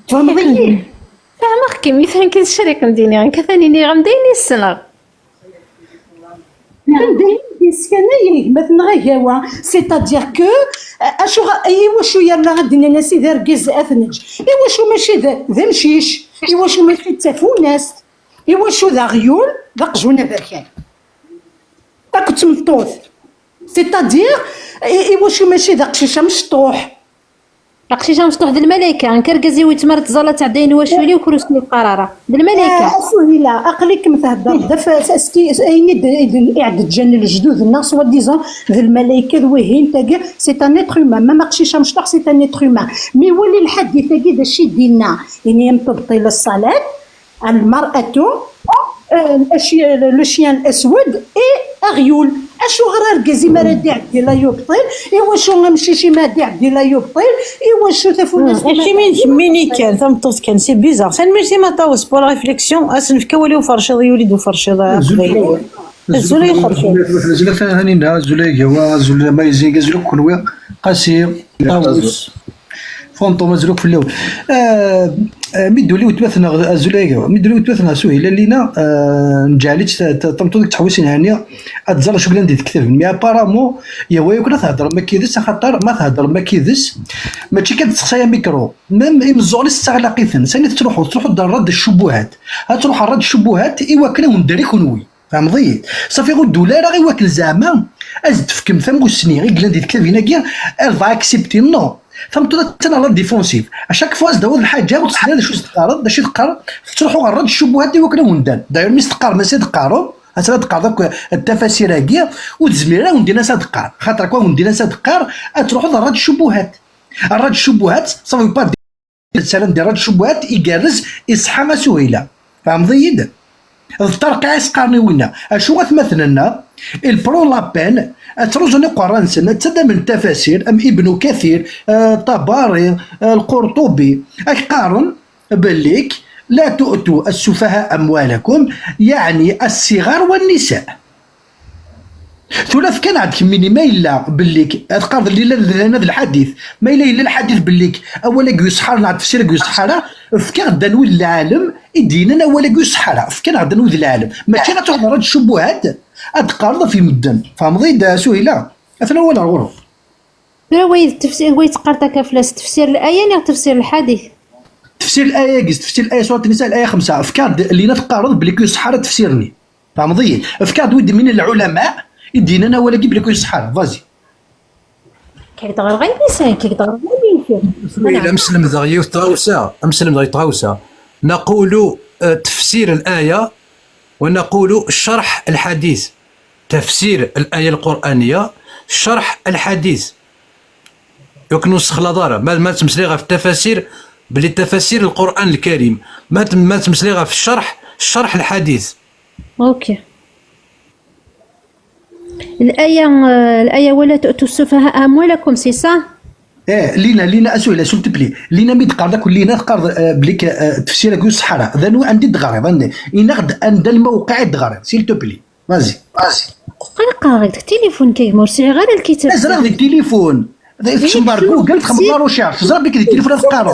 فهمتي فهمك كي مثلا كي الشريك نديني كثاني غمديني السنه مثلا غير سيتادير كو اشو ايوا شو يلا غادي ناس دار كاز اثنج ايوا شو ماشي ذا مشيش ايوا شو ماشي تافوناس ايوا شو ذا غيول ذا قجونا بركان راك تمطوط سيتادير ايوا شو ماشي ذا قشيشه مشطوح قشيشه مشطوح د الملائكه نكركزي ويتمرت زاله تاع دين واشولي وكرسي القراره د الملائكه سهيله اقليك مثلا دفا اسكي ايني اعدد جن الجدود الناس وديزون ذي الملائكه ذوهين تاكا سي ان اتر هيومان ما قشيشه مشطوح سي ان اتر هيومان مي ولي الحديث تاكي ذا الشيء ديالنا يعني تبطيل الصلاه المراه لو شيان الاسود اي اغيول اشو غير ركزي ما راه عدي لا يبطل ايوا شو غنمشي شي ما عدي لا يبطل ايوا شو تفوناس شي ميني كان تمطوط كان سي بيزار سان ماشي ما طاوس بور ريفليكسيون اسنفكا وليو فرشيض يوليدو فرشيض الزولي فرشيض زولا ثاني زولا جوا زولا مايزين زولا كلوا قصير طاوس فونتو مزروك في الاول ميدولي وتمثلنا الزلايقه ميدولي وتمثلنا سهيله لينا نجعلت تمطو ديك تحويسين هانيه اتزال شو بلان ديك كتاب مي ابارامون يا ويا كنا تهضر ما كيدس خاطر ما تهضر ما كيدس ماشي كتسخسايا ميكرو ميم يمزولي استغلاقيثن ثاني تروحوا لرد الشبهات تروح رد الشبهات ايوا كنا ونداري كونوي فهمتي صافي غو الدولار غير واكل زعما ازد فكم فهم السنين غير ديك كتاب هنا كاع الفا اكسبتي نو فهمتوا تانا لا ديفونسيف اشاك فوا زدوا الحاجه وتسنى شو تقارض باش تقارض تروحوا غرد الشبهات اللي وكنا وندان داير مي تقار ما تقارو هسه تقار داك التفاسير هكيا وتزميره وندينا صدقار خاطر كون وندينا صدقار تروحوا لرد الشبهات الرد الشبهات صافي با السلام ديال رد الشبهات يجرز يصحى ما سهيله فهمتي الطرق عسقرني وينا اشو مثلنا البرو لابين تروزوني قران سنه تدا من التفاسير ام ابن كثير طباري القرطبي اقارن بليك لا تؤتوا السفهاء اموالكم يعني الصغار والنساء ثلاث كان عندك مني ما إلا بليك تقارض لنا هذا الحديث ما إلا الحديث بليك اولا يصحى لنا تفسير يصحى فكان غدا نولي العالم يدينا اولا يصحى فكان غدا نولي العالم ماشي غتروح لرد الشبهات تقارض في مدن فهمتي دا سهيله اثنا ولا غرو لا وي تفسير وي تقارتا كفلاس تفسير الايه يعني تفسير الحديث تفسير الايه تفسير الايه سوره النساء الايه 5 افكار اللي نتقارض بليك يصحى تفسيرني فهمتي افكار ود من العلماء يدينا انا ولا جيب لك يصحى فازي كي تغير غير لسان كي تغير غير إلا مسلم ذغيو طاوسا مسلم ذغي طاوسا نقول تفسير الآية ونقول شرح الحديث تفسير الآية القرآنية شرح الحديث يمكن نسخ لدارة ما تمسليغا في التفاسير بلي تفاسير القرآن الكريم ما تمسليغا في الشرح الحديث اوكي الآية ولا تؤتوا السفهاء أموالكم سي سا لينا اسئله سول تبلي لينا ميد قارد لينا قارد بليك تفسير كو الصحراء ذا عندي دغاري ظني ينقد عند الموقع دغاري سيل تبلي فازي قاريت التليفون كيمرسي غير الكتاب ازرق التليفون في شمبار جوجل تخبط لا روشارش زرب بك التليفون تقارو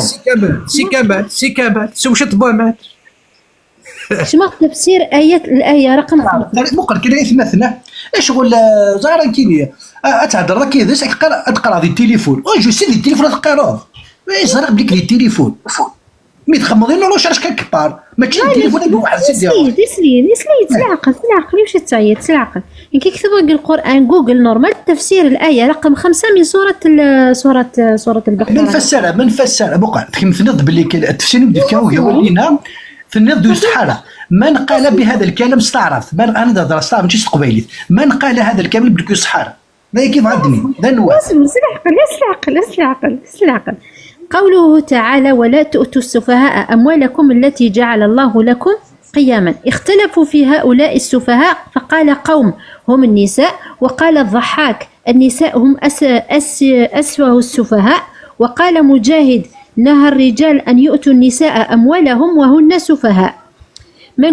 سي كابات سوش طبامات شما تفسير الآية رقم 5. مقر كده يثمثنا شغل زهرا كيمياء اتهضر لك كيداش تقرا دي التليفون جو سي دي التليفون تقراو زرق بك دي التليفون مي تخمضين روشارش كبار ماشي التليفون اللي واحد سيدي سليد العقل واش تعيط العقل كي كتبوا القرآن جوجل نورمال تفسير الآية رقم 5 من سورة البقرة من فسر بقى تنض باللي التفسير اللي كانوا يولينا في النض الصحراء من قال بهذا الكلام استعرف من انا نهضر استعرف ماشي قبيلي من قال هذا الكلام بدك الصحراء لا كيف عندني ذا نوع العقل قوله تعالى ولا تؤتوا السفهاء أموالكم التي جعل الله لكم قياما. اختلفوا في هؤلاء السفهاء فقال قوم هم النساء وقال الضحاك النساء هم أسفه السفهاء وقال مجاهد نهى الرجال أن يؤتوا النساء أموالهم وهن سفهاء من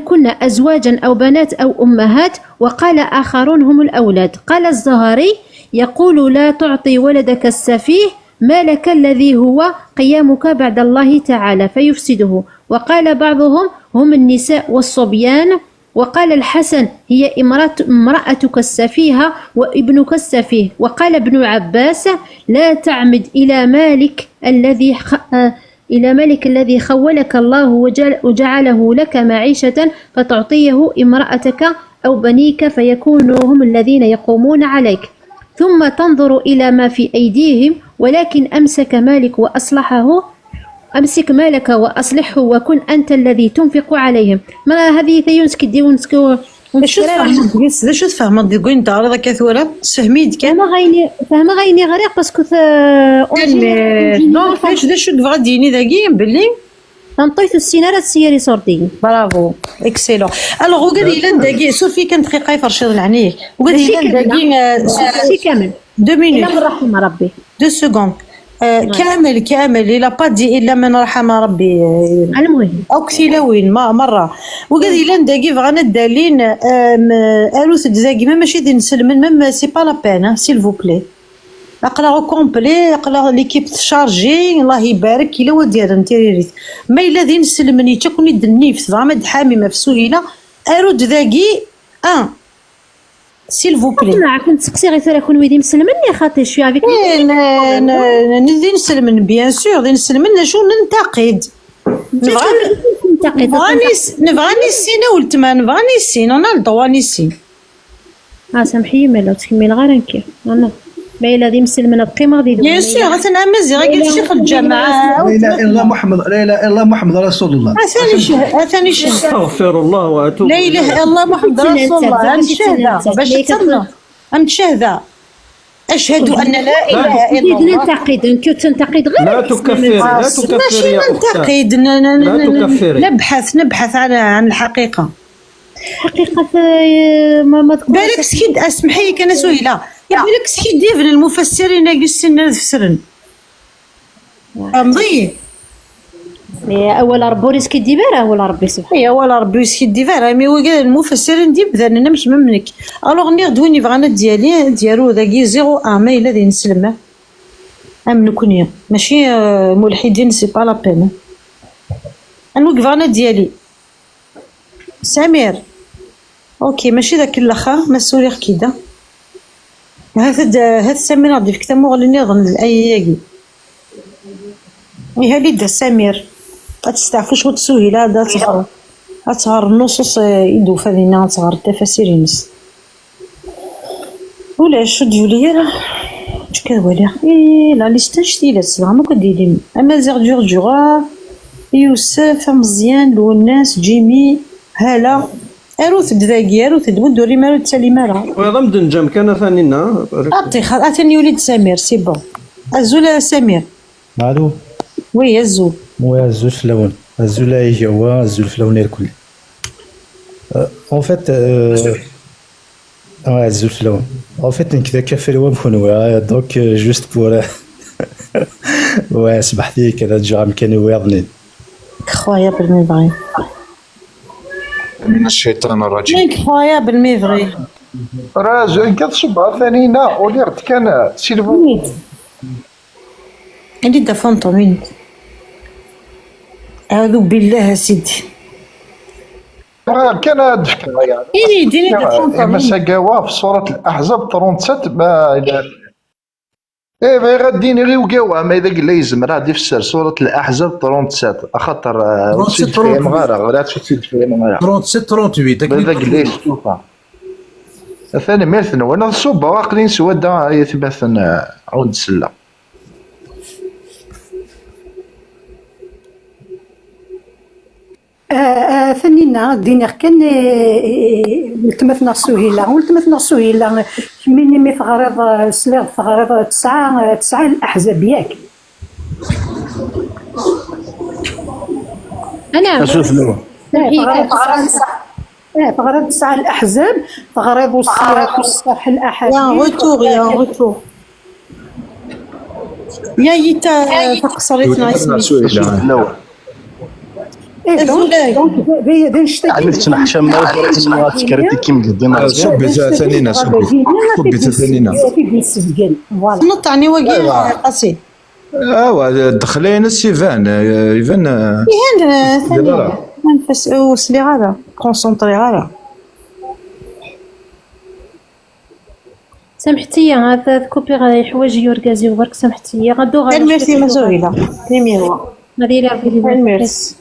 كن أزواجا أو بنات أو أمهات وقال آخرون هم الأولاد. قال الزهري يقول لا تعطي ولدك السفيه مالك الذي هو قيامك بعد الله تعالى فيفسده. وقال بعضهم هم النساء والصبيان. وقال الحسن هي امرأتك السفيهة وابنك السفيه. وقال ابن عباس لا تعمد إلى مالك الذي خولك الله وجعله لك معيشة فتعطيه امرأتك أو بنيك فيكونوا هم الذين يقومون عليك ثم تنظر إلى ما في أيديهم ولكن أمسك مالك وأصلحه وكن أنت الذي تنفق عليهم. ما هذه ثيونسك ديونسكو شو تفهم تقول انت عارضه كثوره سهميد كان فهمه غيني غريق باسكو دونك فاش شو غاديني داكي باللي نطيت السينارة السياري صورتي برافو اكسيلون. الوغ وقال لي داكي صوفي كان دقيقه يفرشد العنيك وقال لي داكي صوفي كامل 2 مينوت الا من رحم ربي 2 سكوند كامل إلا با دي إلا من رحم ربي المهم أو كثيلاوين مرة وقال لي نداكي فغانا الدالين أروث دزاكي ماشي دي نسلمن ميم سي با لا بين سيل فو بلي أقلا كومبلي أقلا ليكيب تشارجي الله يبارك إلا ودير نتيريريت ما إلا دي نسلمني تكوني النيف زعما حاممة في سهيلة أرو دزاكي سيل فو بلي كنت تسقسي غير ترى كون ويدي مسلمني خاطر شويه افيك ندي نسلمن بيان سور دي نسلمن شو ننتقد نبغاني السين ولت ما نبغاني السين انا الضواني السين سامحي مالا تكمل غير نكير انا ما الا دي مسلمن القيمه غادي بيان سور غتنا مزي غادي الشيخ الجماعه لا اله الا الله محمد لا اله الا الله محمد رسول الله ثاني استغفر الله واتوب لا اله الا الله محمد رسول الله نشهد باش تصلنا نشهد أشهد أن لا إله إلا الله ننتقد ننتقد غير لا تكفري يا أختي ماشي ننتقد نبحث عن الحقيقة حقيقة ما بالك سكيد اسمحي كان سهيلة بالك سكيد ديفن المفسرين يقسنا تفسرن مضي اول ربي ريسكي ديفير اول ربي سبحانه اول ربي ريسكي ديفير مي وقال المفسرين دي بذان مش منك الوغ ني غدوني بغانا ديالو داكي 0 ما الا دي نسلمه نكوني ماشي ملحدين سي با لا بين نوقف انا ديالي سمير اوكي ماشي داك الاخر مسؤول كيدا هذا سمير غادي فيك تما غني غن الاياكي هادي دا سمير غتستعفوش وتسهيلا دا تهار النصوص يدو فادينا تهار التفاسير ينس ولا شو ديولي راه كدوالي لا ليست جديده زعما كديرين اما زير جوغا يوسف مزيان لوناس جيمي هلا اروث داكي اروث دوري مالو تساليما راه وهذا مدنجم كان ثانينا ثاني وليد سمير سي بون الزول سمير الو وي الزول وي الزول فلون الزول يجي هو الزول فلون الكل en fait زول في اللون. En fait نكذا كافر ومكونوا دونك جوست بور سمحتي كذا تجا مكاني ويضني. incroyable mais vrai. من الشيطان الرجيم. incroyable mais vrai. راجل كتصبها ثانينا وليرت كان سيلفو. وين اللي دا فانتوم وين أعوذ بالله سيدي. كان هاد الفكرة يعني. إيه ديني دا فانتوم. مساقاوها في سورة الأحزاب 37 ما إيه ما غاديني غير وقاوها ما إذا قال يزمر غادي يفسر سورة الأحزاب 37 خاطر تسيد فيها مغارة ولا تسيد فيها مغارة 37 38 إذا قال يشوفها ثاني مثلا وانا صوبة واقلين سودا يثبثن عود السلة ثانينا دينا كان ولتمثنا سهيلة كميني مي تغريض سليغ تغريض تسعة الأحزاب ياك أنا تغريض تسعة الأحزاب تغريض السياق والصح الأحاديث يا غوتور يا يتا تقصريتنا اسمي عملت تنحشى ما تكرتي كيم قدام صبي ثانينا صبي ثانينا. نطعني وقيل قصيد. دخلين السيفان ايفان ثانية نفس وسلي غالا كونسونطري غالا. سامحتي هذا كوبي غادي حوايج يورغازي وبرك سامحتي غدو غادي ميرسي مسؤولة كيميروا غادي يلعب ميرسي.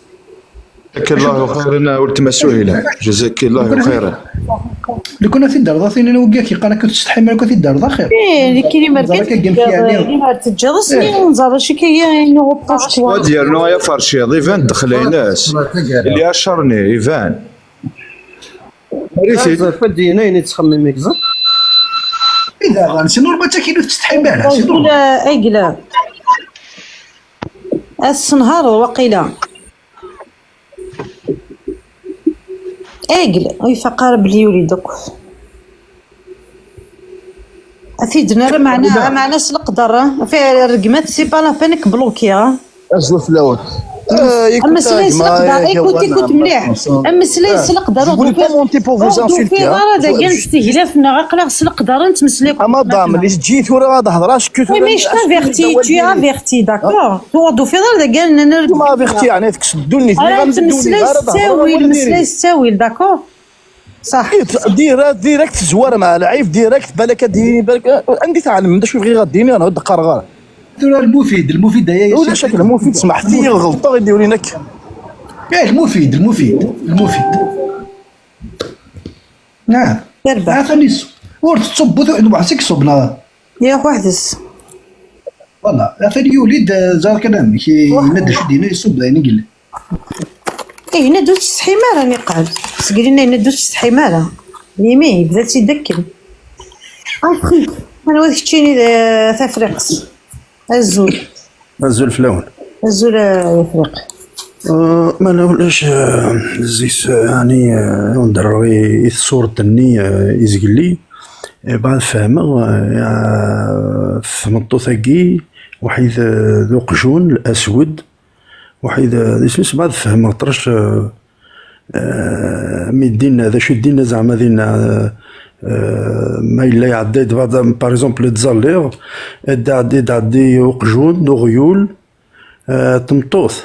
جزاك الله خيرا ولت مسؤولة جزاك الله خيرا. اللي كنا في الدار ضاثين وقاكي قانا كنت تستحي مالك في الدار ضاخير اللي كاين مركز تجرسني ونزار شي كاين نوبوش وديالنا يا فرشي ايفان دخل ناس اللي اشرني ايفان ريتي فدينا يتخمم يكزر اذا غنسي نور ما تاكيلو تستحي مالها ولا ايقلا السنهار وقيله ايقلا ويفقر بلي وليدك افيدنا راه معناها القدر في رقمات سي با لا بانك بلوكيا ازلف لون اما سلايس القدر كنت مليح اما سلايس القدر في هذا كاع استهلافنا عقله خص القدر نتمسلك اما ضام اللي جيت ورا غادا هضراش كنت ماشي افيرتي تو افيرتي داكور تو في دار كاع نرد ما افيرتي يعني تسدوني مسلايس التاويل داكور صح ديريكت زوار مع لعيب ديريكت بالك بالك عندي تعلم ندا شوف غير غاديني انا دقه رغار المفيد هي ولا شكل المفيد سمحتي الغلطه غيديروا لينا المفيد نعم تربح خليس ورد تصب وحسك صبنا يا وحدس والله ثاني يولد زار كلام كي ندش دينا يصب يعني قل ايه ندوش تستحي راني قال سقلينا ندوش تستحي مالا يمي بدات يدكن اخي انا واش تشيني تفرقس الزول فلون الزول يفرق ما نقولش زيس يعني ندري صورة النية يزقلي بعد فهمه في منطوثاكي وحيد ذو قجون الاسود وحيد اسمس بعد فهمه طرش ميدينا ذا شو دينا زعما دينا ما إلا يعدي بعض باغ اكزومبل تزاليغ عدي وقجون دو غيول تمطوث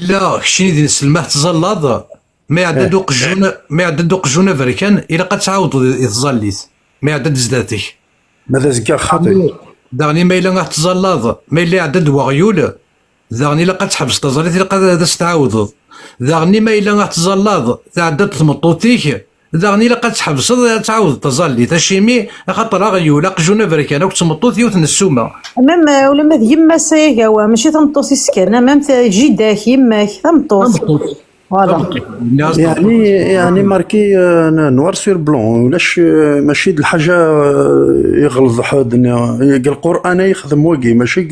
لا شنو دي نسلمه تزلط ما يعدد قجون ما يعدد قجون افريكان الا قد تعاود يتزليت ما يعدد زداتك ماذا زكا خاطئ داغني ما الا تزلط ما الا يعدد وغيول داغني لقد تحبس تزليت الا قد تعاود داغني ما الا تزلط تعدد تمطوتيك داغني لقد تحبس تعاود تزلي تشيمي خاطر غيولا قجون افريكان وتمطوت يوث السومه مام ولا ما يما سايقوا ماشي تمطوس السكان مام جداك يماك تمطوس فوالا يعني ماركي نوار سير بلون ولاش ماشي د الحاجه يغلظ حد القران يخدم واقي ماشي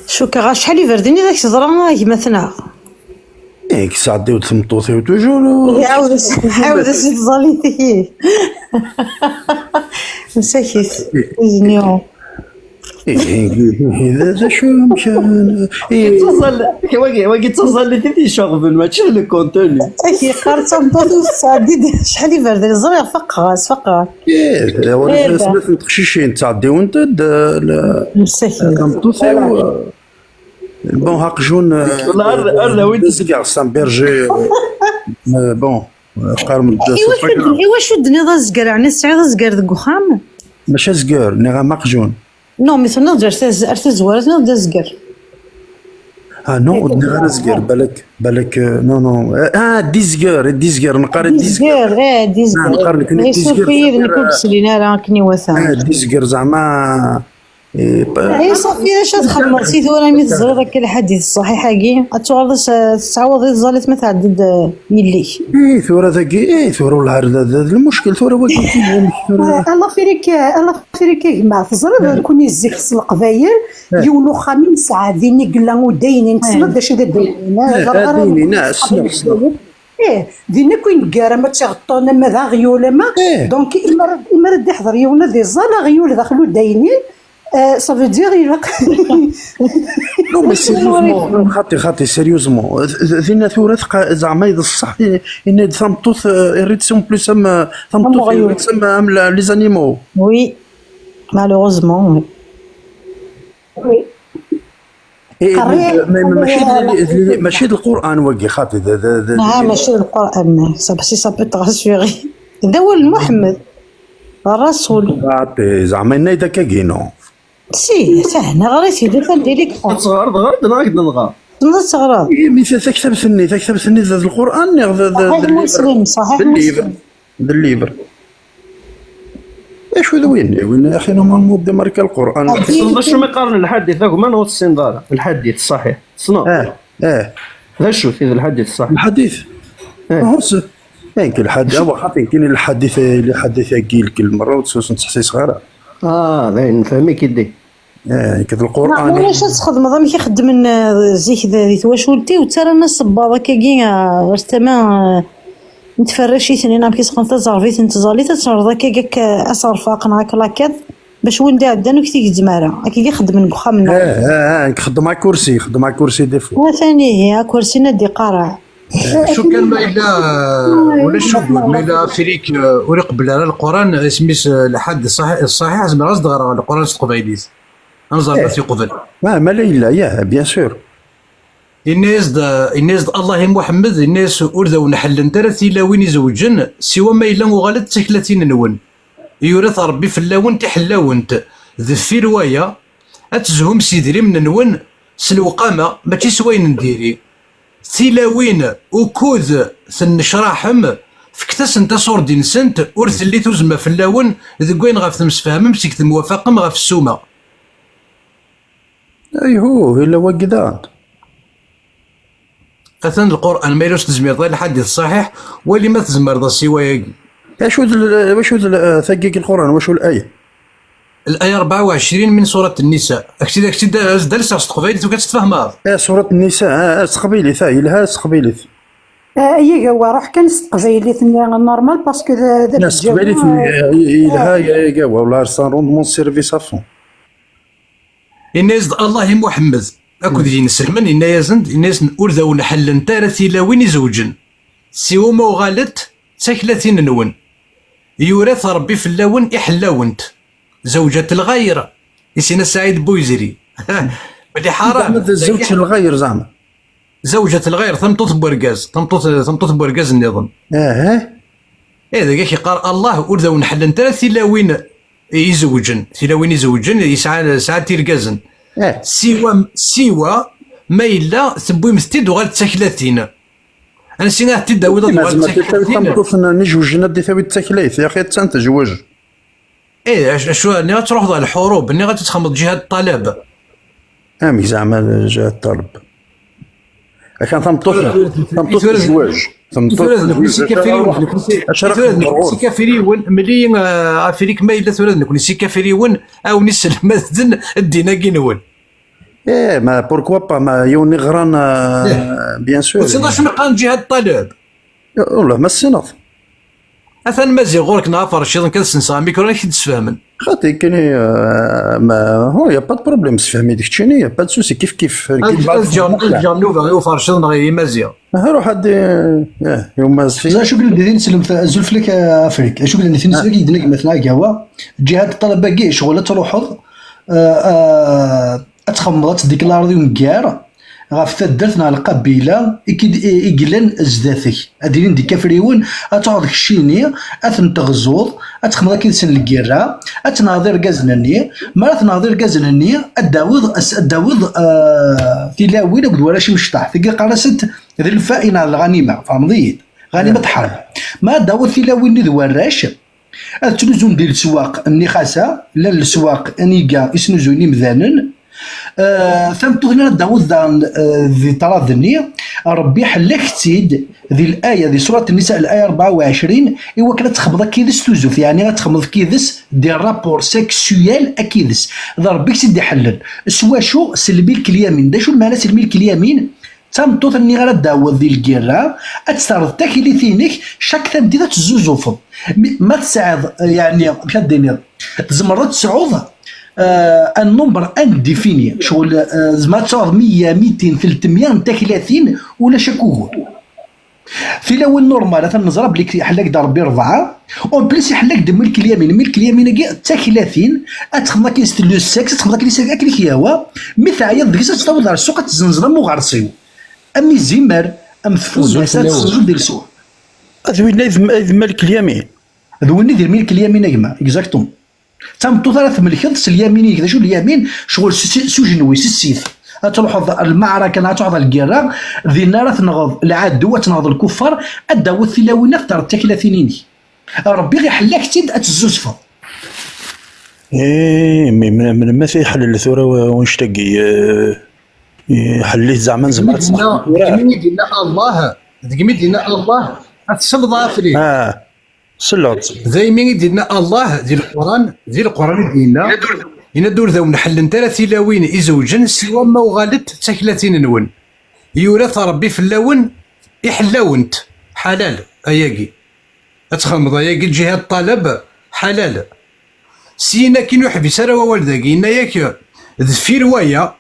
شو كغا شحال يفردني داك الزرا مثلا إيه كسعديو تمطوطيو توجور عاود تزالي فيه مساكيت جنيو هذا شو مشان إيه تصل واقي تصل لي تي شغل ماشي لو كونتوني. اكي قارت نطوط سعدي شحال يبرد الزرير فقاس إيه ولا سمعت تخشيشين تعديو أنت مساكيت تمطوطيو بون هاك جون والله وين تسقع سان بيرجي بون قارم ايوا شو الدنيا زكر يعني السعيد زكر ذك وخام ماشي زكر نغا ماقجون نو مثلا نقدر ارتزوار نقدر زكر نو نغا زكر بالك نو ديزكر نقرا ديزكر ديزكر نقرا لك ديزكر نكون بسلينا راه كني وثان ديزكر زعما اي صافي اش تخلصي ثورة مي تزري داك الحديث الصحيح كي تعوض تعوضي الزالت ما تعدد يلي اي ثورة ذاكي ثورة ولا المشكل ثورة واقف الله فيريك يا جماعه تزرد كوني الزيك القبايل يولو خامين ساعه ذيني قلا وداينين تصلد باش داينين ناس ايه دينا كوين كارا ما تغطونا ما ذا غيوله ما دونك اما رد يحضر يونا دي زالا غيول داخلو داينين ça veut dire il va نو مي سيريوزمون خاطي سيريوزمون ذينا ثورة زعما إذا الصح إن ثمطوث يريتسون بلوس أم ثمطوث يريتسون أم لي زانيمو وي مالوغوزمون وي ماشي القرآن واقي خاطي ماشي القرآن سا بو تغاسيغي هذا هو محمد الرسول خاطي زعما إنا إذا كاكينو سي سهنا غريتي درت ديريك صغار نغا نغا صغار مي تكتب سني ذا القرآن صحيح الليبر ايش هذا وين يا اخي نورمالمون بدا ماركا القرآن شنو ما يقارن الحديث هاك ما هو السنظار الحديث الصحيح صنع هذا شو في الحديث الصحيح الحديث هرس يمكن الحديث هو خاطر يمكن الحديث اللي حدث كيل كل مره وتسوس تحسي صغيره باين نفهمي كي كذا القرآن علاش تخدم ضم كيخدم زيك ذي واش ولتي وترى الناس صباضه كي غرتما نتفرشي ثاني كيسقن تزارفيت نتزالي تترضى كيك اصرف قناك لاكاد باش وين دادن وكتي زماره كي يخدم من بخامنا خدم على كرسي دي فو ثاني هي كرسي ندي قرع شو كان ما إلا ولا شو ما إلا فريك وري قبل على القرآن سميس الحد الصحيح زعما قصد غير القرآن القبيليز أنظر في قبل ما لا إلا يا بيان سور الناس الله محمد الناس أرذو نحل ثلاث وين يزوجن سوى ما إلا وغلط تكلتين نون يورث ربي في اللون تحلاونت ذفي رواية أتزهم سيدري من نون سلوقامة ماشي سوين نديري ثلاوين وكوذ ثنشراحم فكتاس انت صور دين سنت ورث اللي تزمى في اللون ذكوين غاف تمسفهم مسك موافقم غاف السومة ايهو الا وقدان أثن القرآن ما يلوش تزمير ضي الحديث الصحيح واللي ما تزمر ضا سوايا واش ثقيق القرآن واش الآية الآية 24 من سورة النساء أكتي درس قبيلي وكتفهمها سورة النساء استقبيلي ثاي لها استقبيلي اي هو روح كان قبيلي نورمال باسكو لا استقبيلي لها يا والله سان روندمون سيرفيس افون الناس الله محمد اكو ذي نسلمن الناس أرذو نحل تارثي لا وين يزوجن سيو ما غالت ساكلتين نون يورث ربي في اللون إحلاونت زوجة الغير يسينا سعيد بويزري بدي حرام زوجة الغير زعما زوجة الغير تمطط بورقاز النظام ايه ذاك يقال الله أرذو نحل تارثي لا وين يزوجن يسعى ساعات تيرقازن سوى ما إلا ثبوي مستيد وغال تساكلاتين أنا سينا تداوي ضد وغال تساكلاتين تمطوفنا نجوجنا دي ثابت تساكلات يا أخي تزوج شو ني غتروح ضد الحروب ني غتتخمض جهاد الطلب امي زعما جهاد الطلب كان تمطوف الزواج سي كافريون ملي عافريك ما إلا ثورة نكون سي كافريون أو نسلم الدين كينون ايه ما بوركوا با ما يوني غران بيان سور. وتصير شنو قال جهاد الطلب والله ما السنط اثن مازي غورك نافر شيطان كذا سنسا ميكرو كي تسفهمن خاطي كاين ما هو يا با بروبليم تفهمي ديك تشيني يا با سوسي كيف كيف الجام نوفا يوفر شيطان غير مازيا روح هادي يوم زين شو قلنا دين نسلم زلف لك افريك شو قلنا نسلم لك يدنك مثلا قهوه جهاد الطلب باقي شغل تروحوا اتخمضت ديك الارض ومكار غاف درتنا القبيله يقلن ازداثك اديرين ديك كفريون اتعرض الشيني اثن تغزوض اتخمض كي سن الكيرا اتناظر كازنني مرات ناظر كازنني الداوود تلاوين ولا شي مشطح تلقى قرصت ذي الفائنه الغنيمه فهمضيد غنيمه حرب ما داوود تلاوين ذي وراش تنزون ديال السواق النخاسه لا السواق انيقا يسنزوني مذانن ثمتو هنا داوود ذي طرادني ربي حلك تيد ذي الآية ذي سورة النساء الآية 24 إوا كانت تخبضك كيدس توزوف يعني غتخبض كيدس دي رابور سيكسويال أكيدس ذا ربي تيدي حلل سوا شو سلبي الكليامين دا شو المعنى سلبي الكليامين تمطو ثني غير داوود ذي الكيرا اتستعرض تاكيلي ثينيك شاك ثمدي تزوزوفض ما تساعد يعني بحال دينير تزمرت تسعوض النمبر انديفيني شغل زعما تعوض 100 200 300 حتى 30 ولا شكوه في الاول نورمال تنزرب بليك حلاك دار ربي 4 اون بليس يحلاك دم ملك اليمين ملك اليمين حتى 30 اتخمض كيس لو سكس تخمض كيس اكليك ياوا مثل عيط ديك تطول دار السوق تزنزر مو غارسيو امي زمر ام ثفوز تزنزر ديال السوق وين ملك اليمين ذوين ديال ملك اليمين اكما اكزاكتوم تمطو ثلاث ملكات اليميني كذا شو اليمين شغل سجنوي السيف تروح المعركه تعرض الكيرا ذي النار تنغض العدو تنغض الكفار الداوود ثلاوين اختار حتى 30 ربي غير حلاك تيد اتزوزفا ايه من ما في حل الثوره ونشتقي حليت زعما زعما دينا الله دينا الله تصل ظافري سلط زي مين دينا الله ذي القران دينا يندور ذا ونحل انت تلاوين يزوجن سوا ما وغالت حتى 30 نون يورث ربي في اللون يحلاونت حلال اياكي اتخمض اياكي الجهاد الطلب حلال سينا كي نحبس راه والداكي إنا ياك في روايه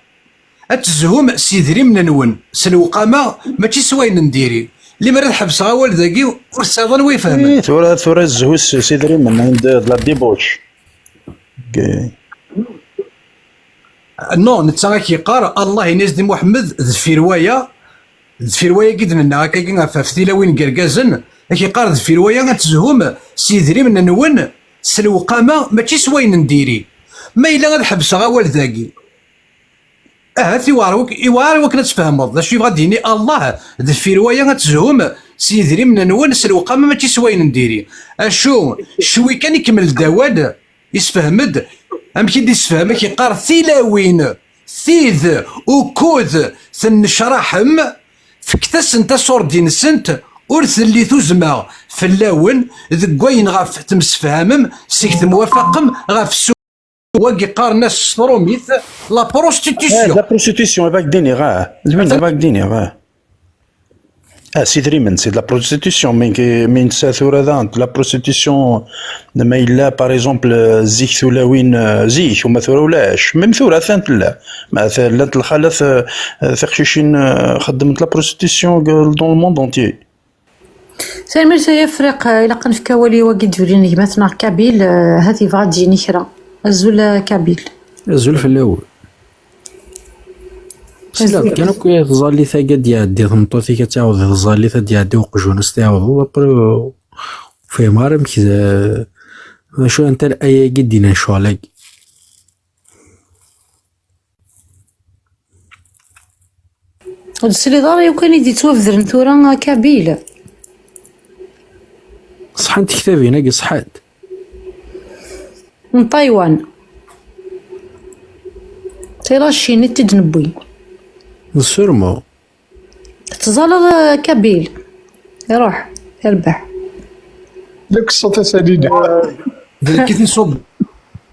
اتزهم سيدري من نون سلوقامه ماشي سواين نديري اللي مرات حبسها والداكي ورساضن ويفهم ثورة الزهوس سيدري من عند لا ديبوش نو نتا كيقار الله ينزل محمد في روايه قد لنا هكا في تلاوين كركازن كيقار في روايه غتزهم سيدري من نون سلوقامه ماشي سواين نديري ما الا غنحبسها والداكي يواروك نتفهمض شي بغا ديني الله في روايه غتزهم سيدري من نون سلوقامه ماشي سواين نديري اشو شوي كان يكمل دواد يسفهمد ام كي يسفهم كيقار ثلاوين ثيذ وكوذ ثنشرحم فكتاس انت صور دين سنت ورث اللي تزمع في اللون ذكوين غاف تمسفهمم سيكت موافقم غاف السوق واقي قار ناس ستروميث لا بروستيتيسيون لا بروستيتيسيون باك ديني غاه زوين باك ديني غاه سيدري من سي لا بروستيتيسيون من ثورة ذا لا بروستيتيسيون ما إلا باغ اكزومبل زيك ثلاوين زيك وما ثورة ولاش ميم ثورة ثانت لا مثلا الخالث ثقشيشين خدمت لا بروستيتيسيون دون الموند اونتيي سامر سيفرق إلا قنفكا ولي واقي توريني مثلا كابيل هذه بغا تجيني كرا الزول كابيل الزول في الاول سلا كانوا كيظلي ثقاد يعدي ثمطوثي كتعاود الظلي ثاد يعدي وقجونس تعاودو ابري في مارم كذا شو انت الايه قدينا شو عليك السلي داري وكان يدي توفذر نثورا كابيل صحنت كتابي ناقي صحات من تايوان تيلا الشيني تدنبوي السرمو تزال كابيل يروح يربح لك الصوت سديد كي تصب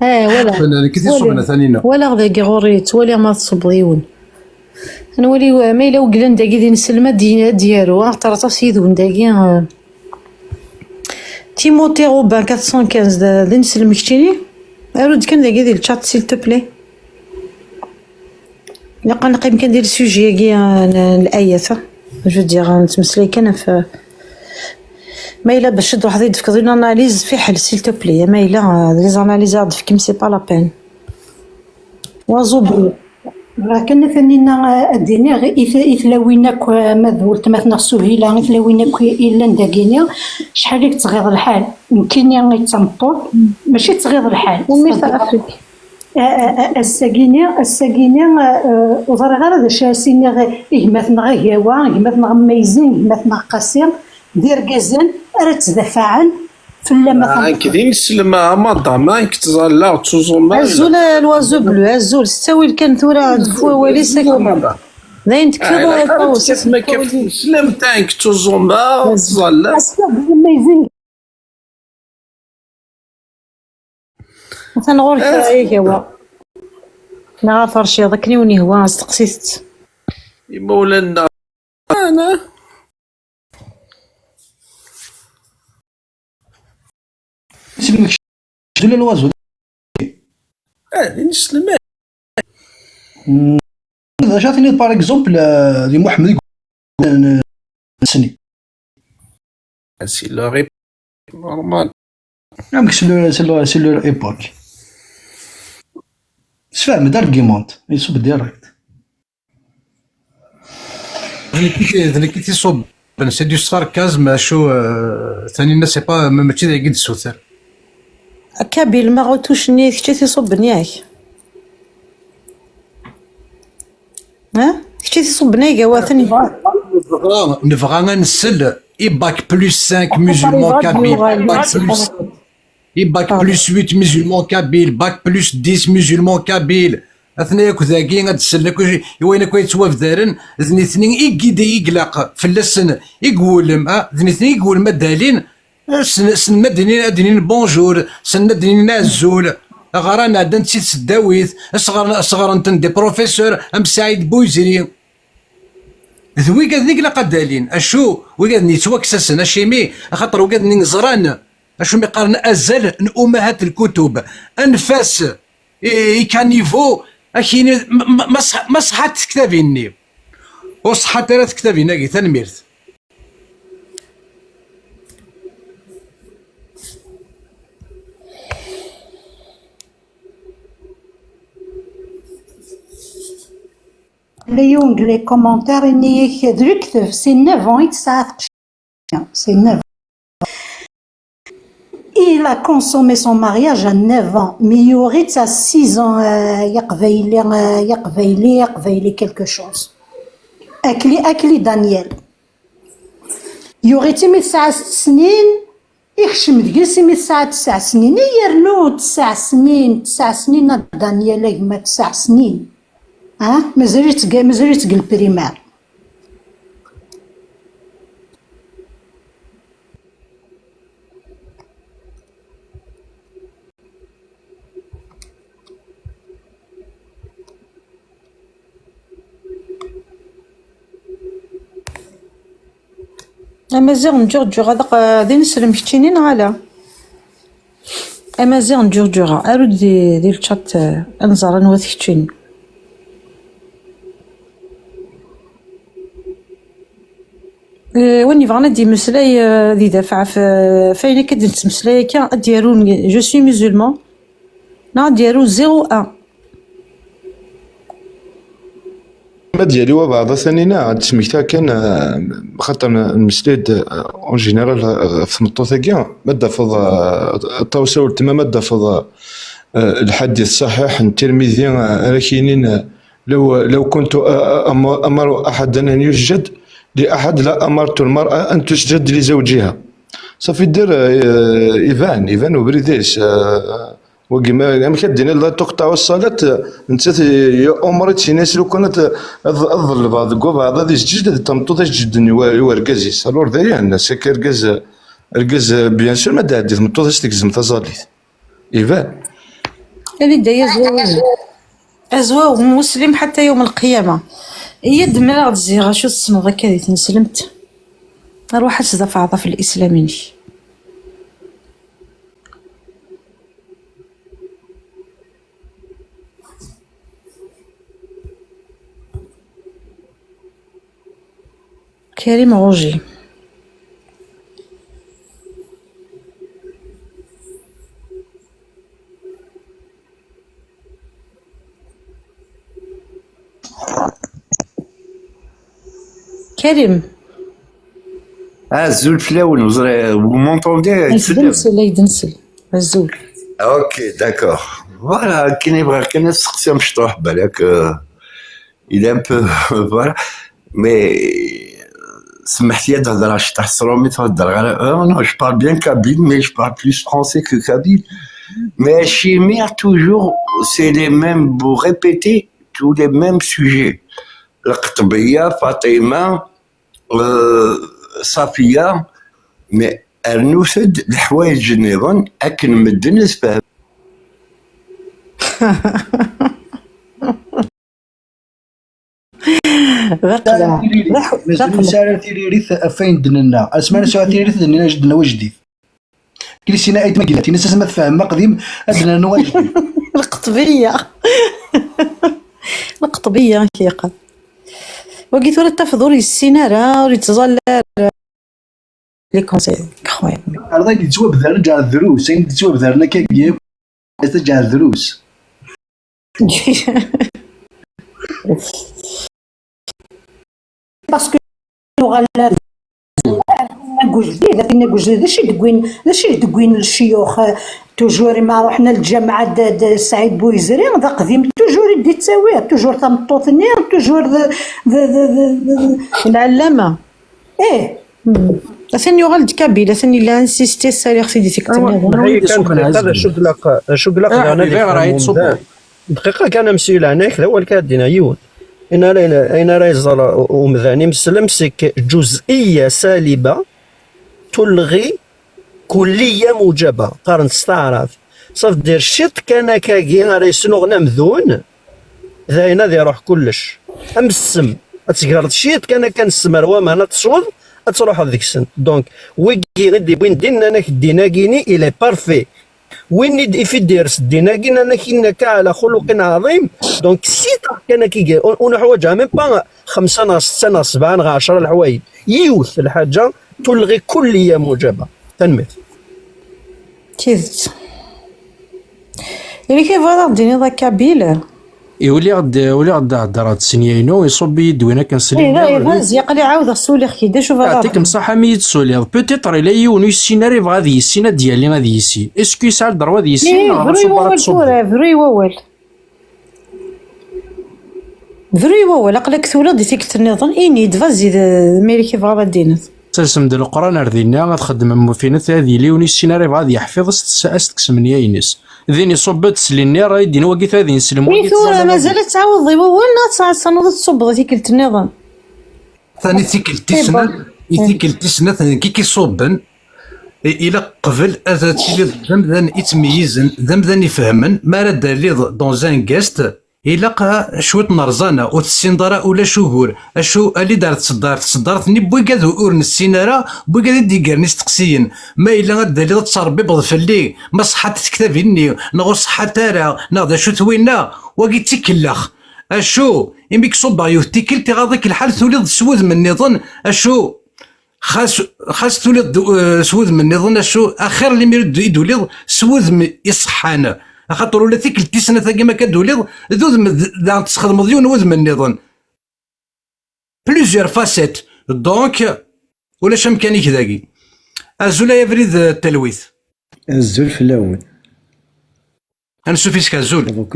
ولا كي تصوبنا ثانينا ولا ذاك غوريت ولا ما تصبغيون انا ولي ما الا وقلن داكي دين السلمه ديالو طرطا سيدون داكي تيموتي روبان 415 دين السلم كتيني ارود كان داكي ديال الشات سيل تو بلي نقي يمكن ندير سوجي كي الايات جو دير نتمسلي كان في ما الا باش شد واحد يدفك ديال اناليز في حل سيل تو بلي ما الا لي زاناليز دفك سي با لا بين وازوبرو راه كنا ثانينا الدنيا غير إثلاويناك مذولت مثلا سهيلة إثلاويناك إلا نداكينيا شحال ليك تغيض الحال يمكن غير تمطور ماشي تغيض الحال ومثل افريقيا الساكينيا وظهر غير هذا شاسيني غير مثلا غير هوا مثلا ميزين مثلا قصير دير كازان راه تدفعن فلا مثلا كدين السلمة مادام كتظل تزوم الزول الوازو بلو الزول ستاوي كان ثورة دفوا ولي ساكن داين تكذا كيف ما كيف السلم تاعك تزوم تظل ميزين مثلا غور كاي هو نغافر شي ضكني وني هو استقسيت مولانا انا سلمك ولا الوازو نسلم جاتني باغ اكزومبل دي محمد سني سي لا ريب نورمال عندك سي لو ايبوك سفهم دارغيمونت يصب ديريكت ذلك كي تصوب سي دو ساركازم شو ثاني الناس سي با ماشي ذا قد السوثر كابيل ما غوتوش نيك كنتي تصب ياك ها كنتي تصب نيك واثني نبغى نسل باك بلس 5 musulmans كابيل باك بلس 8 musulmans كابيل باك بلس 10 musulmans كابيل اثنين كذاكي غتسلك وين كويت توف دارن ذني اثنين يقيدي يقلق في اللسن يقول ذني اثنين يقول ما دالين سن مدنين بونجور سن مدنين الزول غرانا عندنا تسيت سداويت صغار انت دي بروفيسور ام سعيد بويزري ذوي قاد نقلق دالين اشو وقاد نيتوكسسن اشيمي خاطر وقاد نزران اشو ميقارن ازل امهات الكتب انفاس كانيفو اكيني ما صحات كتابيني وصحات راه كتابينا كي تنميرت les commentaires إني دركت سي 9 يتساعد سي 9 Il a consommé son mariage à 9 ans, mais il y aurait à 6 ans, يقبيلي quelque chose. أكلي دانيال. Il y aurait 9 سنين يخشم دقيسي 9 سنين يرنو 9 سنين دانيال ما 9 سنين. مازالت تقل بريمار. امازيغ نجوغ هذاك دين نسلم كتينين على امازيغ نجوغ ارود ديال الشات انزر نوث كتين واني بغانا دي مسلاي ذي دافع فاين كدير تمسلاي كا ديالو جو سوي مسلمان نا ديالو 01 ما ديالي وبعض ثانينا تسميتها كان خاطر المسليد اون جينيرال في مطوطه كاع ما دافض الطوسه والتما ما دافض الحديث الصحيح الترمذي راكينين لو كنت امر احدا ان يسجد لاحد لا امرت المراه ان تسجد لزوجها صافي دير ايفان وبريديس وكما كدير لا تقطع الصلاه انت امرت شي ناس لو كانت الظل بعض بعض هذه جديد تمطوط جدا وركازيس الور دايا الناس ركاز بيان سور ما دادي تمطوط تكزم تصاليت ايفان اللي داير أزواج مسلم حتى يوم القيامة. يد من غاد زيغا شو تصنو هكا دي تنسلمت نروح أتزف عضا في الإسلامي. كريم غوجي كريم Azul Flaoun, vous m'entendez? يدنسل يدنسل الزول. Ok, d'accord. Voilà, qui n'est vrai, qui n'est pas مشطوح بالك. Il est un peu, voilà. Mais, سمحتي تهضر شي تحصروني تهضر غير non, je parle bien kabyle, mais je parle plus français que kabyle. Mais chimère toujours, c'est les mêmes, vous répétez tous les mêmes sujets. القطبية فاطمة صافية مي ارنوسد الحوايج نظن اكن مدنس فهم. مازال ساعه تيريث افين دننا اسمعنا ساعه تيريث دننا جدنا وجديد كل سنه ايت ما قلت الناس ما تفهم قديم ادنا نواجد القطبية القطبية كيقال وقيت ولا تفضل السينارة ولا تظل لي كونسيل خويا ارضي تجاوب ذا رجع الدروس يعني تجاوب ذا لنا كيف ترجع الدروس باسكو اللغه نقول جديد لكن نقول جديد داشي تقوين الشيوخ توجور ما رحنا للجامعه سعيد بويزري ذا قديم توجور يدي تساويه توجور تمطوطني توجور العلامة ايه ثاني يغلد كابيلا ثاني لا انسيستي سالي خصي ديتيكتني هي كانت هذا شو قلق انا دقيقه كان مسؤول عنك هو اللي كادينا يون اين راه يزال ومذاني مسلم سك جزئيه سالبه تلغي كليه موجبه قارن تستعرف صاف دير شيت كان كاكي راه يسنو غنا مذون ذاينا ذي روح كلش امسم اتقرد شيت كان السمر وما انا تصوض تروح هذيك السن دونك ويكي غدي بين دينا انا ديناكيني الى بارفي وين في ديرس ديناكينا انا كينك على خلق عظيم دونك سيت كان كي ونحوجها من با 5 ناس 6 ناس 7 10 الحوايج يوث الحاجه تلغي كليه موجبه تنميت كيف اللي كيف هذا ديني ذا كابيلا يولي غد هضر هاد السنيينو يصب يد وين كنسلي لا زيق لي عاود السولي خي دا شوف هذا يعطيك مصحه ميت سولي بوتيتر الا يونو السيناريو غادي السينا ديالي غادي يسي اسكو يسعى الدروا ديال السينا فري وول اقلك ثولا دي تيكت النظام اني دفازي ميريكي فغا دينات تسلسم ديال القران ردينا غتخدم فينا هذه ليوني السيناريو غادي يحفظ استكسمني ينس ذيني صبت سليني راه يدينا وقيت هذه نسلم وقيت مازال تعاود ولا تصنوض تصب تيكلت النظام ثاني تيكل تسنة ثاني كي صوبن الى قبل اذا تيلي ذمذان يتميزن ذمذان يفهمن ما راه دالي دون زان كاست إلا شوية نرزانة وتسندرا ولا شهور أشو اللي دارت تصدرتني بوي كذا ورن السينارة بوي كذا ديكرني استقسيين ما إلا غدا اللي تصربي بضفلي ما صحات تكتبيني نغو صحة تارا نغدا شو توينا وقي تيكلخ أشو يميك صبا يوتيكل تغاضيك الحال تولي سود من نظن أشو خاص تولي سود من نظن أشو آخر اللي ميرد يدولي سود يصحانا خاطر ولا ثيك التسنة ثاقي ما كدوليض ذوذ تستخدم ديون وذ من النظام بليزيور فاسيت دونك ولا شمكانيك ذاقي الزول يفريد التلويث الزول في اللون انا سوفيسك الزول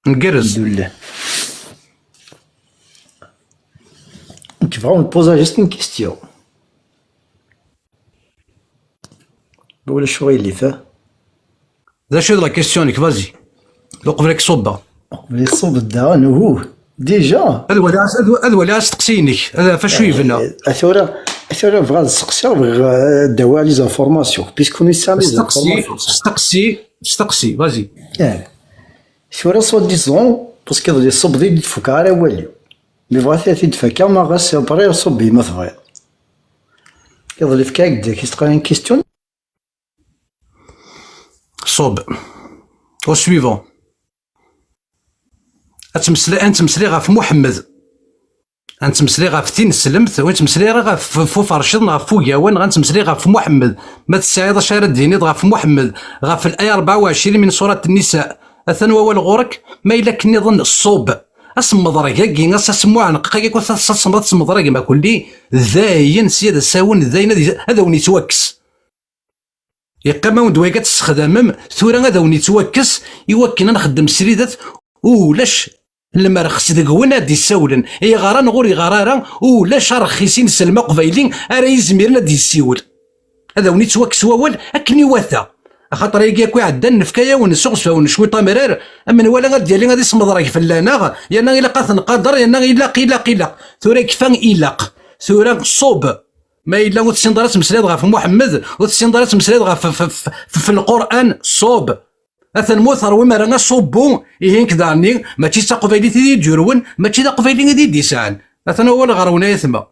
نقرز الحمد لله Tu vas me poser juste une question. ولا شوي اللي فيه ذا شو لا كيستيونيك فازي لو قبلك صوبا قبل يصوب الدعوة هو ديجا هذا ولا استقسينك هذا فاش يفنا اثورا انا بغا نسقسي بغا داوا لي زانفورماسيون بيسكو نسامي استقسي فازي. شورا سوا ديزون باسكو دي صبدي تفكر على والو مي بغات تدفكا ما غاس بري صبي ما تبغي يظل فكا هكذا كي تقرا كيستيون صوب او سويفون. انتمسلي غاف محمد، غنتمسلي غاف تين سلمت، وانتمسلي غاف فو فرشد غاف فو ياوان، غنتمسلي غاف محمد. ما تساعدش على ديني غاف محمد غاف الآية 24 من سورة النساء. أثنوا والغورك ما إلا كني ظن الصوب اسمضرق هكي اسمو عنقاك وتصمد تسمضرق ما كلي ذاين سيادة ساون ذاين هذا وني توكس يقام ودوي كتستخدم ثورا هذا وني توكس يوكلنا نخدم سريدات ولاش لما رخص ذاك وين دي ساولن اي غاران غوري غرارا ولاش رخيسين سلمى قبايلين راه يزميرنا دي السيول هذا وني توكس وول اكني واثا خاطر يجي كوي عدا النفكايه ونسوغس ونشوي طامرار اما ولا غير ديالي غادي يسمض راك فلانا يا انا الا قاث نقدر يا انا الا ثورا كفان الاق ثورا صوب ما الا وتسندرات مسلاد غا في محمد وتسندرات مسلاد غا في القران صوب اثن موثر وما رانا صوبو يهين كداني ماشي تا قبيلي تي ديرون ماشي تا قبيلي غادي ديسان اثن هو الغرونا يثما.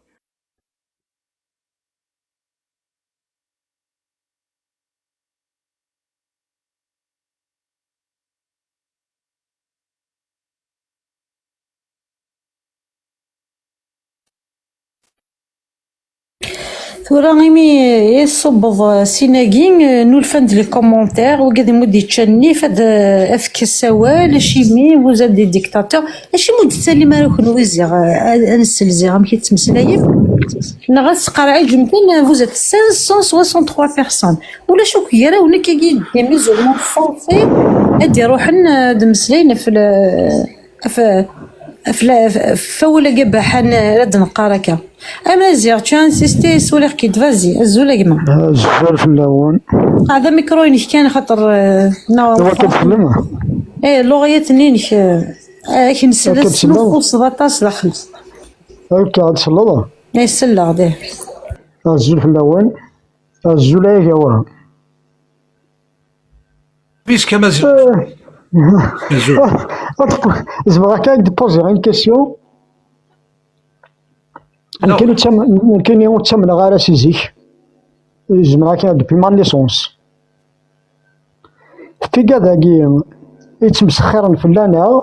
ثورا غيمي يصبض سيناكين نولفند لي كومونتير وقاعد يمد يتشني فهاد افك السوال شيمي وزاد دي ديكتاتور اشي مود تسالي ما راك نويزيغ انسلزي غام كي تمسلايم نغاس قراي جمتين فوزات 563 بيرسون ولا شو كيرا ولا كي دي ميزولمون فرونسي ادي روحن دمسلين فولا قبا حان رد نقاركا اما زير تو انسيستي سولير كي تفازي الزولا كما الزفار في اللون هذا ميكروين كان خاطر هو كتكلمها ايه لغيات نين كي نسلس نص 17 داخل هكا هاد سلطة ايه سلا غديه الزول في اللون الزولا يا بيس كما زعما كاين ديبوزي غير كيسيون كاين يتسمى غير سيزيك زعما كاين دوبي ما ليسونس في كذاكي يتمسخرن فلانا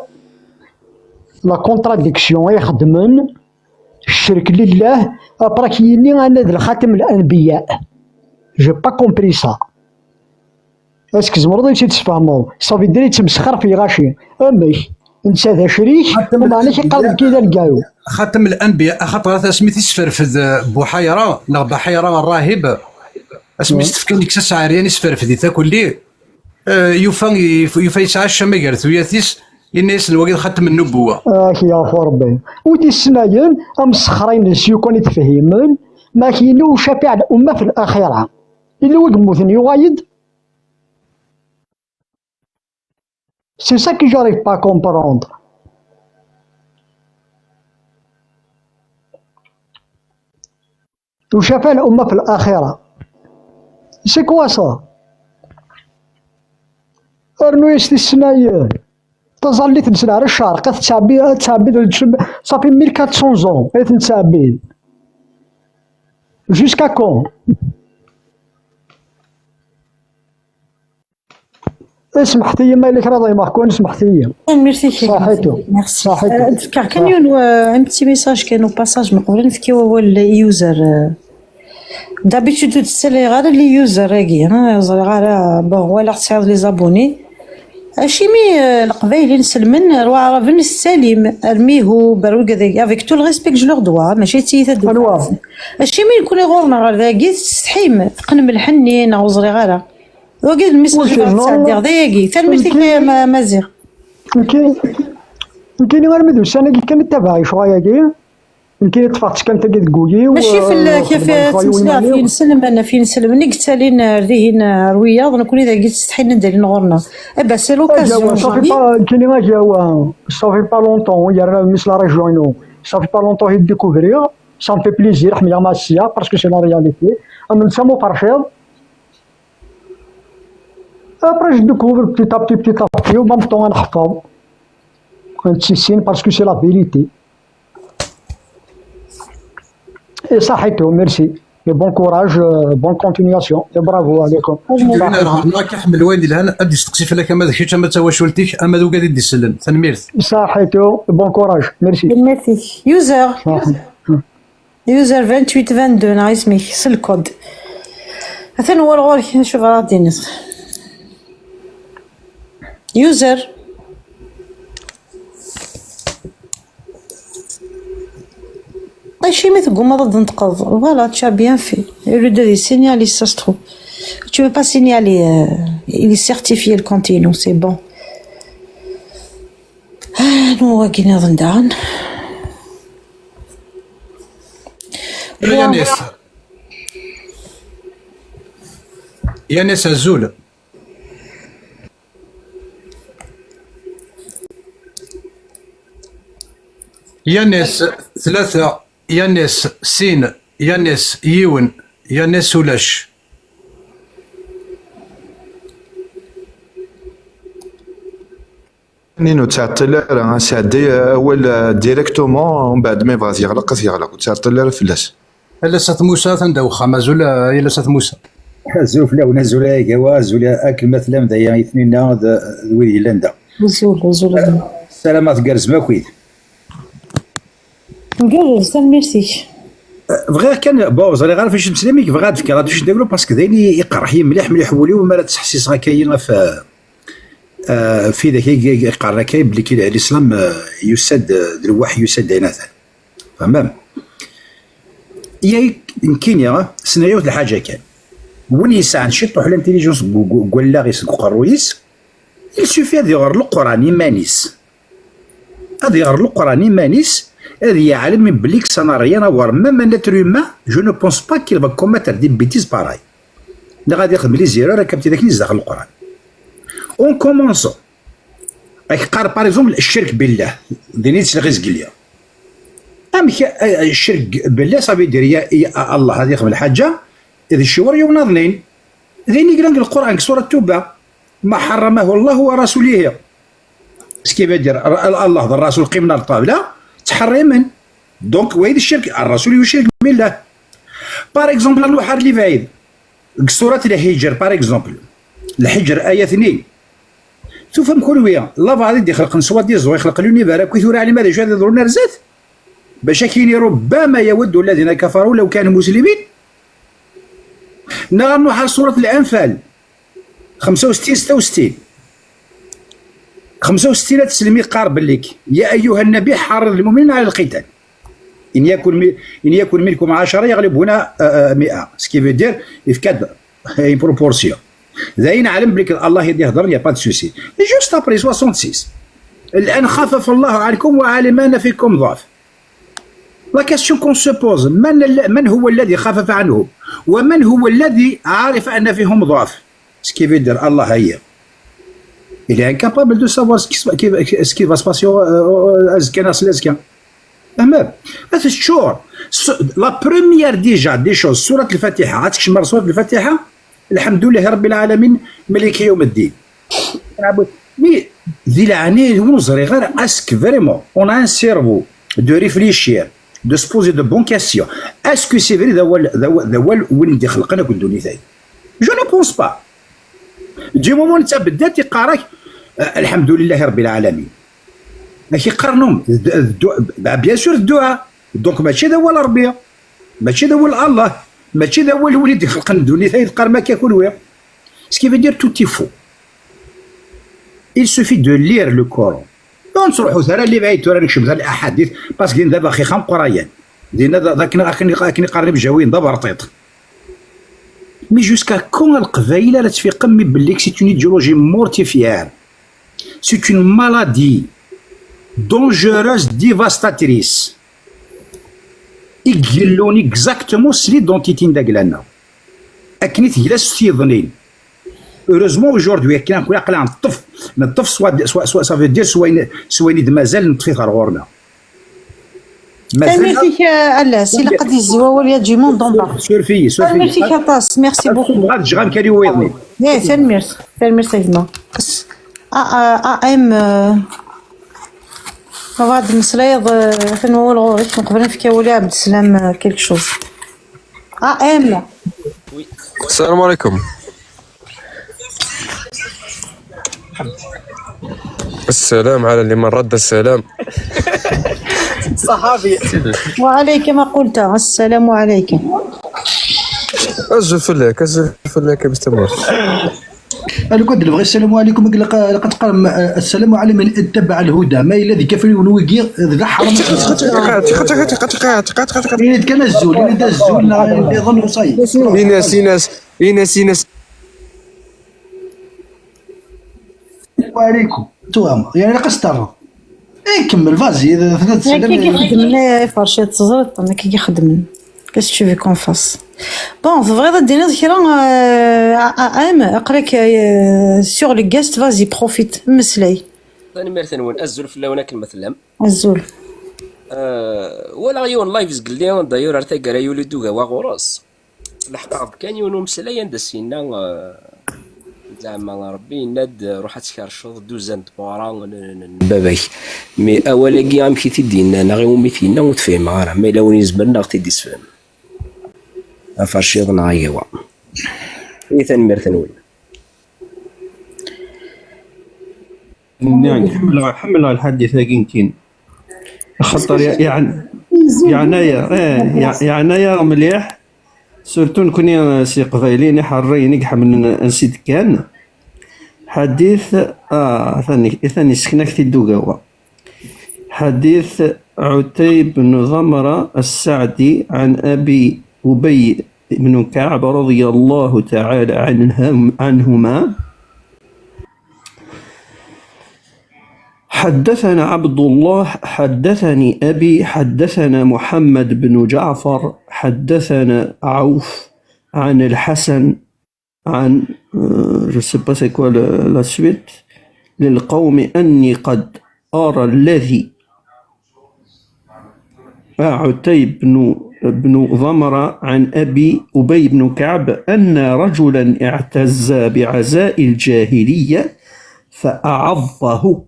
لا كونتراديكسيون يخدمن الشرك لله ابراك يني انا ذا خاتم الانبياء جو با كومبري سا اسك زمرض يمشي تفهمو صافي ديري تمسخر في غاشي امي انت هذا شريك ومعناش يقلب كذا لقاو خاتم الانبياء خاطر سميتي سفرفد بحيره لا بحيره الراهب اسميت تفكني كساس عرياني سفرفدي تاكل ليه يوفا يسعى الشمع قال ثوياتيس الناس الوقت ختم النبوه يا خو ربي ودي السنايين مسخرين السيوكون يتفهمون ما كاينو شفيع الامه في الاخره الا وقت موثن يغايد. C'est ça que j'arrive pas à comprendre. وشفاء الأمة في الآخرة. C'est quoi ça? أرنو يستثنايين. تظل تنسل على الشرق تسابي صافي 1400 ans تنسابي. Jusqu'à quand? سمحتي ما لك راضي ما كون سمحتي ميرسي صحيتو صحيتو تفكر كان يون ان بتي ميساج كانوا باساج من قبل نفكيو هو اليوزر دابيتود تسالي غير لي يوزر راكي انا غير بون ولا تصايب لي زابوني اشيمي القبايل نسلمن روا عرفن السليم ارميهو بروق هذاك افيك تو الريسبيك جو لور دوا ماشي تيتا دوا اشيمي نكون غورنا غير ذاكي تستحيم تقن الحنين او زري غير وقيل المسج تاع دايقي ثلمتك يا مازيغ يمكن غير مدوس انا كان تبعي شويه كي يمكن تفاقت كان تاكي تقولي ماشي في كيف تمسلا في نسلم انا في نسلم ني قلت لي رديهن روياض نكون اذا قلت تستحي ندير نغورنا با سي لوكازيون كاين ما جاوا صافي با لونطون يا مثل ريجونو صافي با لونطون يديكوفري ça me fait plaisir حمية ماشية parce que c'est la réalité أما نسمو فرحيض après je découvre petit à petit au même temps نحفظ نتسيسين parce que c'est la vérité et صحيتو merci et bon courage bonne continuation et bravo عليكم راك يحمل والدي الهنا ادي تقصي فلك اما ذاك ما تواشولتيك اما ذو قاعد يدي السلم تنميرت صحيتو bon courage merci merci يوزر 2822 ناقص ميك الكود هذا هو الغور نشوف غادي نص يوزر ماشي مثل ما ضد نتقض فوالا tu as bien fait et le de signaler ça se trouve tu veux pas signaler il est certifié le continent c'est bon نو كاين ضندان يا ناس الزول يا ناس ثلاثة يا ناس سين يا ناس يون يا ناس ولاش نينو تعطل سعدي اول ديريكتومون ومن بعد ما يبغى يغلق تعطل فلاش الا سات موسى تندوخا مازول الا سات موسى زوفلا ونزولا كوا زولا اكل مثلا ذا اثنين ويدي لندا زول سلامات كرز ماكويد نقول ميرسي بغا كان بوز راه عارف واش مسلميك بغا تفكر غادي واش نديرو باسكو دايني يقرا حي مليح ولي وما تحسيس غا كاين في ذاك يقرا كاين بلي كاين الاسلام يسد الوحي يسد اناثا فهمام يمكن يا سيناريو الحاجه كان وين يسعى نشط على الانتيليجنس ولا غيس قرويس يسوفي هذا يغير القران يمانيس هذا يغير القران يمانيس هذا يعلم من بليك سانا ريان افوار ميم ان اتر هيومان جو نو بونس با كيل فا كوميتر دي بيتيز باراي لا غادي ياخذ لي زيرو راه كابتي داك اللي داخل القران اون كومونسو قال باغ اكزومبل الشرك بالله دينيت الرزق ليا الشرك بالله صافي يدير يا الله هذه يقبل الحاجه اذا الشور يوم ناظنين ذيني قران القران سوره التوبه ما حرمه الله ورسوله سكيف يدير الله الرسول قيمنا الطاوله تحرما دونك ويد الشرك الرسول يشرك بالله باغ اكزومبل الوحر اللي بعيد سوره الحجر باغ اكزومبل الحجر ايه 2 تفهم كرويه الله غادي يخلق نسوا دي زو يخلق لونيفير كيثور على ماذا جاد يضرون رزات باش كاين ربما يود الذين كفروا لو كانوا مسلمين نروح على سوره الانفال 65 66 65 تسلمي قارب لك يا ايها النبي حرض المؤمنين على القتال ان يكن منكم 10 يغلبون 100 سكي في دير يفكاد اي بروبورسيون زين علم بليك الله يهضر يا با دو سوسي جوست ابري 66 الان خفف الله عنكم وعلم ان فيكم ضعف لا كاستيون كون سو بوز من هو الذي خفف عنهم ومن هو الذي عرف ان فيهم ضعف سكي في دير الله هي il est incapable de savoir ce qui va se passer azka nas lazka تمام هذا الشعور لا بروميير ديجا دي شوز سوره الفاتحه عاد تشمر سوره الفاتحه الحمد لله رب العالمين ملك يوم الدين مي ذي العاني ونزري غير اسك فريمون اون ان سيرفو دو ريفليشير دو سبوزي دو بون كاستيون اسكو سي فري ذا هو وين دي خلقنا كل دوني ثاني جو نو بونس با دي مومون انت بدات يقراك الحمد لله رب العالمين ماشي قرنهم بيان سور الدعاء دونك ماشي هذا هو الربيه ماشي هذا هو الله ماشي هذا هو الوليد خلق الدنيا ثاني تقرا ما كياكل ويا سكي في دير توتي فو il suffit de lire le Coran نروحوا ثرا اللي بعيد ترى نكشف هذه الاحاديث باسكو دابا اخي خام قرايان دينا ذاك نقرب جاوين دابا رطيط مي جوسكا كون القبائل لا تفيق مي بليك سي اون ايديولوجي مورتيفيار سي اون مالادي دونجوروس ديفاستاتريس يقلون اكزاكتومون سلي دونتيتين داكلانا اكني تجلس تيظنين هوروزمون اوجوردي كي نقول عقل نطف سوا سافو دير سوين مازال نطفي غير غورنا ميرسيك الاس الا قد الزواول يا جيمون دون سورفي ميرسيك اطاس ميرسي بوكو غاد جغان كان يويضني فيرميرس فيرميرسيكمون ام غاد المسلايض فين هو الغوريش نقبل نفكي ولي عبد السلام كيلك شوز ام السلام عليكم. السلام على اللي من رد السلام. صحابي وعليك ما قلت السلام عليكم. أزف لك باستمرار. انا كنت نبغي السلام عليكم لقد قال السلام على من اتبع الهدى ما الذي كفر ونويقي ذا حرام كان الزول اذا الزول يظن وصاي إيناس وعليكم توام يعني قستر كمل فازي ثلاث سلام كي يخدم لنا فرشات تزرط انا كي يخدم كاش تشوفي كون فاس بون فغير دينا ذكرى ام اقراك سور لي غاست فازي بروفيت مسلاي ثاني مرة وين أزول في اللونك المثلم الزول ولا يون لايفز قليون دايور ارتا قرايو لي دوغا واغوراس الحقاب كان يونو مسلاي عند السينا زعما ربي ند روح تكرشوض دوزان بورا باباي مي اولا كي غامشي تدينا انا غير ميتينا وتفهم راه ما لو نزبرنا غتدي تفهم افرشيض نايوا اي ثاني مرة وين يعني حمل الحديث كين خطر يعني مليح سورتو نكون سي قبايلين حرين يحمل نسيت كان حديث ثاني سكنك تدوغاوا حديث عتيب بن ضمرة السعدي عن أبي أبي بن كعب رضي الله تعالى عنهما حدثنا عبد الله حدثني أبي حدثنا محمد بن جعفر حدثنا عوف عن الحسن عن je sais pas c'est quoi la suite للقوم أني قد أرى الذي عتيب بن ضمرة عن أبي أبي بن كعب أن رجلا اعتز بعزاء الجاهلية فأعظه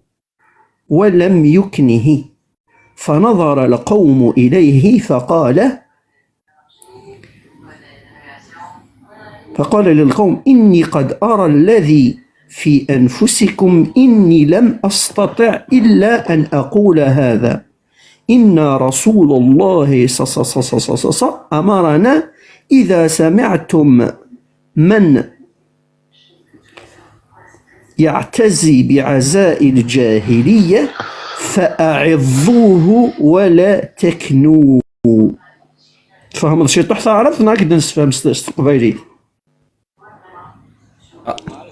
ولم يكنه فنظر القوم إليه فقال للقوم إني قد أرى الذي في أنفسكم إني لم أستطع إلا أن أقول هذا إن رسول الله أمرنا إذا سمعتم من يعتزي بعزاء الجاهلية فأعظوه ولا تكنوه. فهم شي تحت عرفنا كدا نسفهم استقبالي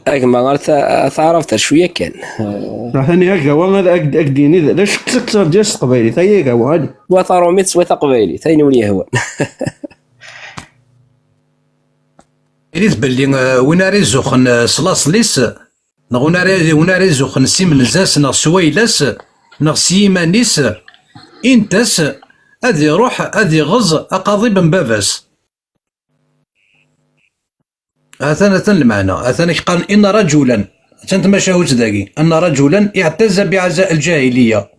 ما عرفت عرفت شويه كان ثاني هكا هذا اكديني لاش كثر ديال استقبالي ثاني هكا هادي وطاروميت سويت قبايلي ثاني ولي هو ريت باللي وين ريزوخن صلاصليس وين ريزوخن سيمنزاس نغ سويلاس نغ سيمانيس انتس هذي روح هذي غز اقاضي بن باباس هذا المعنى هذا قال ان رجلا انت ما شاهوش ذاكي ان رجلا اعتز بعزاء الجاهليه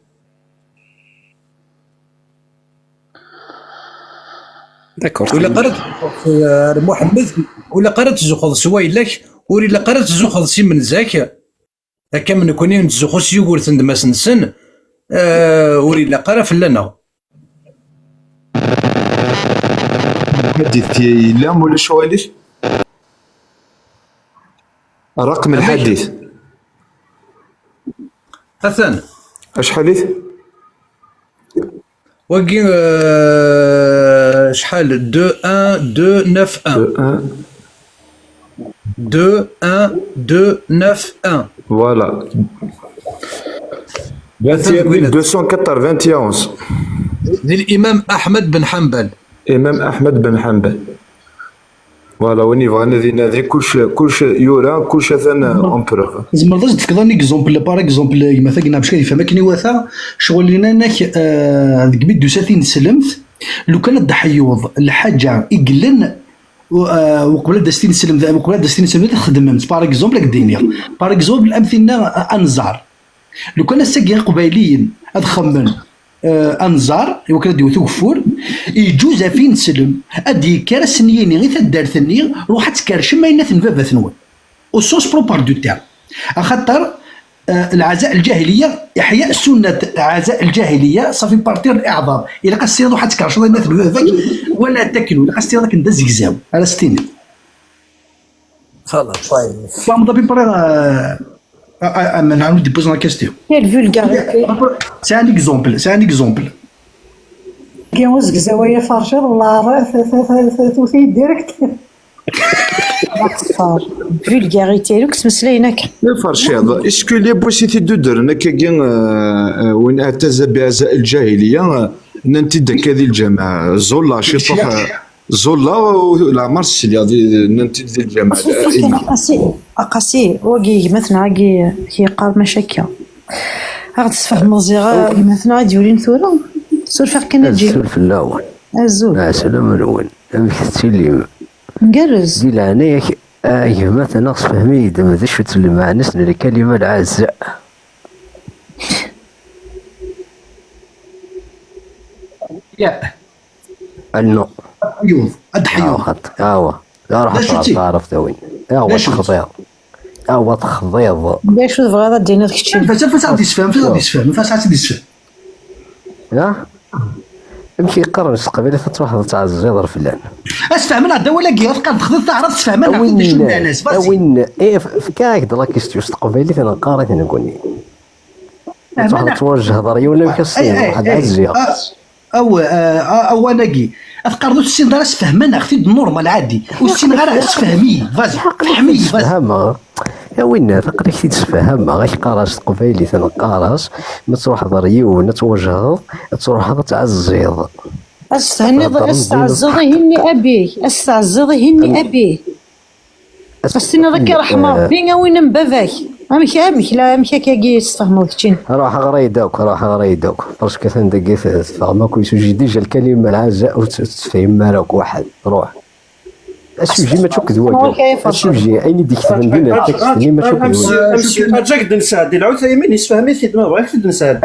داكور ولا قرات محمد ولا قرات زوخذ سويلك ولا قرات زوخذ سي من زاك هكا من كوني نتزوخو سيغور تندماس نسن ولا قرا فلنا حديث لا ولا شواليش رقم الحديث حسن اش حديث وكي شحال 21291 21291 فوالا 291 للامام احمد بن حنبل امام احمد بن حنبل فوالا وين يبغى هذا كلش يورا كلش ثان اون بروف. زعما رضا تفكر ان اكزومبل باغ اكزومبل مثلا قلنا باش كان يفهم كني واثا شغل لينا انك ذيك بيدو ساتين سلمت لو كان الضحيوض الحاجه يقلن وقبل دستين سلم وقبل دستين سلم خدمت باغ اكزومبل الدنيا باغ اكزومبل امثلنا انزار لو كان الساقي قبايليين ادخمن انزار يوكل ديو توفور يجوز فين سلم ادي كار سنيين غير تدار ثني روح تكرش ما ينث بابا ثنون وصوص بروبار دو تير خاطر العزاء الجاهليه احياء سنه العزاء الجاهليه صافي بارتير الاعظام الا قصير روح تكرش الله ينث باباك ولا تاكلوا الا قصير راك ندز زكزاو على ستين خلاص طيب فام دابي بري انا نعاود ديبوز لا كيستيون كاين فولغاريتي سي ان اكزومبل كي وزك زوايا فرشة والله راه توثي ديريكت فولغاريتي لوك سمسلينك فرشيض اسكو لي بوسيتي دو درنا كاين وين اعتز بعزاء الجاهليه ننتي داك هذه الجماعه زولا شي زولا ولا مارسيليا ننتي ديال الجماعه اقاسي وكي مثلا كي قال مشاكل غادي تفهم زيغا مثلا غادي يولي ثورة سول فيغ كنا تجي السلف الاول الزول سلام الاول امك تسلم مقرز دي لعنيك مثلا نقص فهمي دم ذا شفت اللي مع نسنا الكلمه العزاء يا النو يوض الضحيوض لا راح تعرف وين تخضيض تخضيض باش تبغى غادي دينا داك الشيء فاش غادي تفهم فاش غادي تفهم يا يمكن يقرن قبيله تروح تعزيض فلان اسفهم انا ولا كي تقدر تخدم تعرف تفهم انا كنت شنو الناس وين ايه فكاك دراك يستوش قبيله انا قارت انا نقول لك توجه ضري ولا كسين واحد عزيه او انا كي افكار السين دراس فهمنا اختي نورمال عادي والسين غير تفهمي فازي فهمي فهمها يا وين تقدر تفهم غير قراش قبيلي ثنا قراش ما تروح ضريو توجه تروح تعزيض استعزضهني ابيه بس انا ذكر رحمه ربي وين من باباك امك لا امك كي يستفهموا كتشين راح غريدوك باسكو ثندقيت تفهمك ويسوجي ديجا الكلمه العزاء وتفهم مالك واحد روح السوجي ما تشكدوا السوجي اين ديك تندير التكست اللي ما تشكدوا جاك نساعد العثيمين يسفهمي في دماغ غير في نساعد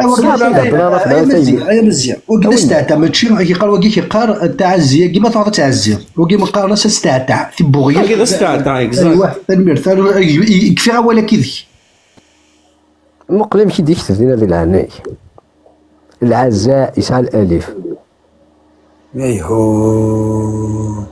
مزيان وكيفاش تعتمد شي كيقال وكي كيقار التعزيه كيما تعطي تعزيه وكيما قال ناس استعتع في بوغيه كذا استعتع اكزاكت المثال يكفي ولا كذي مقلم كي ديك تدينا للعناي العزاء يسعى الالف ايهو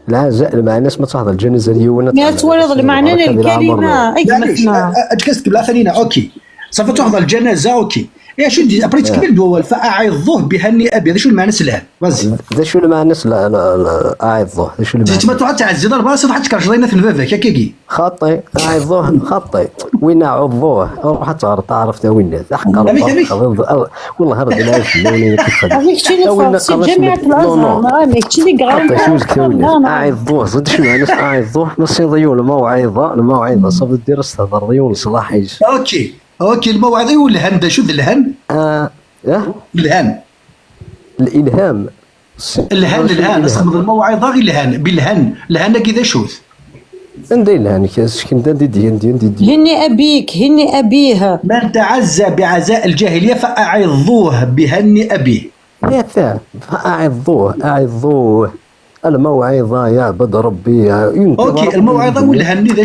العزاء مع الناس ما تحضر الجنازه اليوم ما تولد المعنى الكلمه اي مثلا اتكست بلا ثانينا اوكي صافي تحضر الجنازه اوكي يا شو دي ابري تكمل دول فاعظه بهني ابي هذا شو المعنى سلام فازي هذا شو المعنى لا اعظه هذا شو المعنى ما تروح تعزي ضرب راسك تروح تكرشرينا في الباب كاكي خطي اعظه خطي وين عضوه روح تعرف وين تحقر والله هرب لا فلوني كيف هذيك شنو جامعه الازهر هذيك شنو اعظه زد شو المعنى اعظه نصي ضيول الموعظه صافي دير استهضر ضيول صلاحي اوكي الموعظه والهن ده شو الهن؟ الهن الالهام الهن اصلا الموعظه غير الهن الهن كذا شوث عندي الهن كنت دي هني ابيها من تعزى بعزاء الجاهليه فاعظوه بهني ابيه يا اعظوه الموعظه يا عبد ربي اوكي الموعظه والهن ذا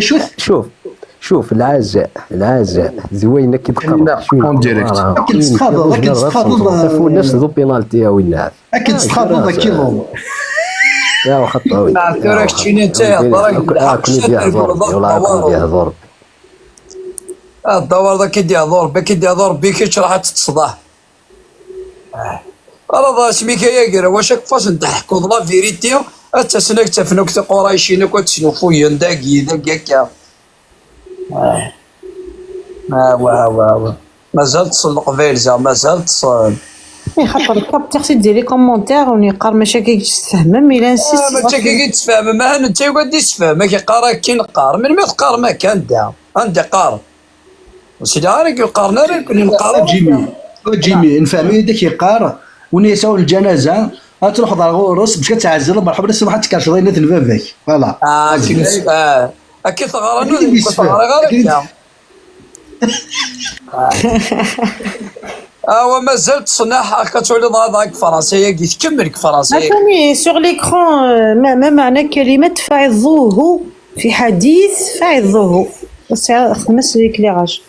شوف العزاء زوينه كي تقرا اون ديريكت اكيد تخاض الناس ذو بينالتي يا وين اكيد تخاض كيلو يا خطاوي نعرفك شنو انت يهضر الدور ذاك يدير بك راح تتصدح راه سميك يا قرا واش كيفاش نضحكوا لا فيريتي اتسنك تفنوك تقرايشينك وتسنفو ينداكي داك واه مازال تصل القبيل مازال تصل خاطر كابتر سي ديري كومونتير ونقار ماشي كيتفهم الا نسيت ما تا كيتفهم ما انت يقعد يتفهم ما كيقرا كي نقار من ما تقار ما كان دا عندي قار وسيدي غير كيقارنا راه كنا نقارو جيمي نفهم داك يقار ونيساو الجنازه غتروح دار غورس باش كتعزل مرحبا السي واحد تكرش ضينات لباباك فوالا اكيد ثغرانو غير ومازال تصنع كتولي ضاك فرنسيه كتكمل فرنسيه عفاني سوغ ليكرون ما معنى كلمه فعظوه في حديث فعظوه بس خمس ليكليراج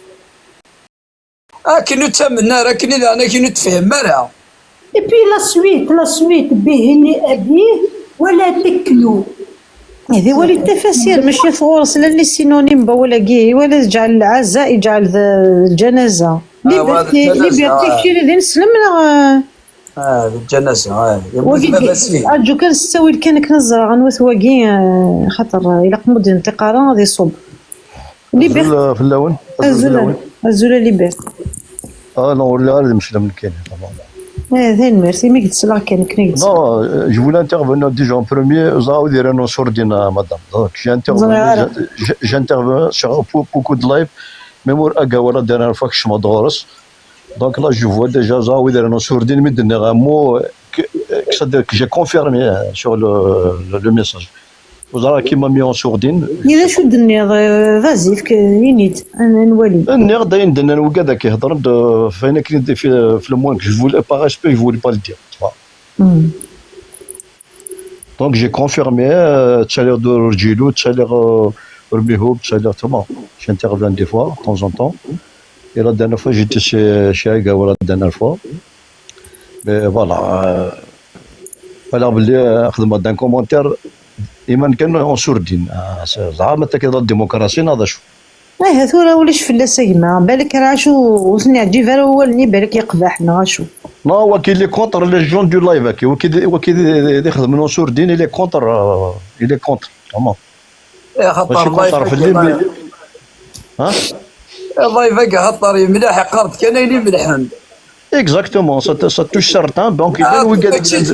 كي نتمنى راه كي انا كي نتفهم راه اي بي لا سويت بهني ابيه ولا تكلو هذه هو التفاسير ماشي ثغورس لا لي سينونيم ولا كي ولا جعل العزاء يجعل الجنازه ليبرتي كثير اللي نسلم الجنازه اجو كان نستوي كان كنزرع غنوث واكي خاطر الى قمود انتقالا غادي يصب ليبرتي في اللون الزوله ليبرتي نوري غير المشكله من كاين هذا ميرسي ما قلتش لا كان كنا قلت Non, je voulais intervenir déjà en premier. Vous avez dit sur madame. Donc j'interviens sur beaucoup de live. Même au Agawa la dernière fois que je m'adresse. Donc là, je vois déjà ça. Vous avez dit sur mais donner un mot que j'ai confirmé sur le message. Vous avez qui m'a mis en sourdine. إذا شو الدنيا فازي فيك ينيد أنا نولي. النير داين دنا الوقادة كيهضر فين كنت في الموان je voulais pas respect je voulais pas le dire. Donc j'ai confirmé تشالير دو رجيلو تشالير ربيهوب تشالير تمام. J'interviens des fois de temps en temps. Et la dernière fois j'étais chez Agawa la dernière fois. Mais voilà. Alors بلي خدمة d'un commentaire. إيمان كان اون سوردين زعما حتى كيهضر الديمقراطية هذا شو هذا ولاش فلاسة كيما بالك راه شو وسني عجيب راه هو اللي بالك يقبحنا شو لا هو كاين لي كونتر لي جون دو لايف هو كي يخدم اون سوردين لي كونتر تمام خاطر كونتر في الليل ها اللايف كاع خاطر ملاح قرب كان اللي ملحن اكزاكتومون سا توش سارتان دونك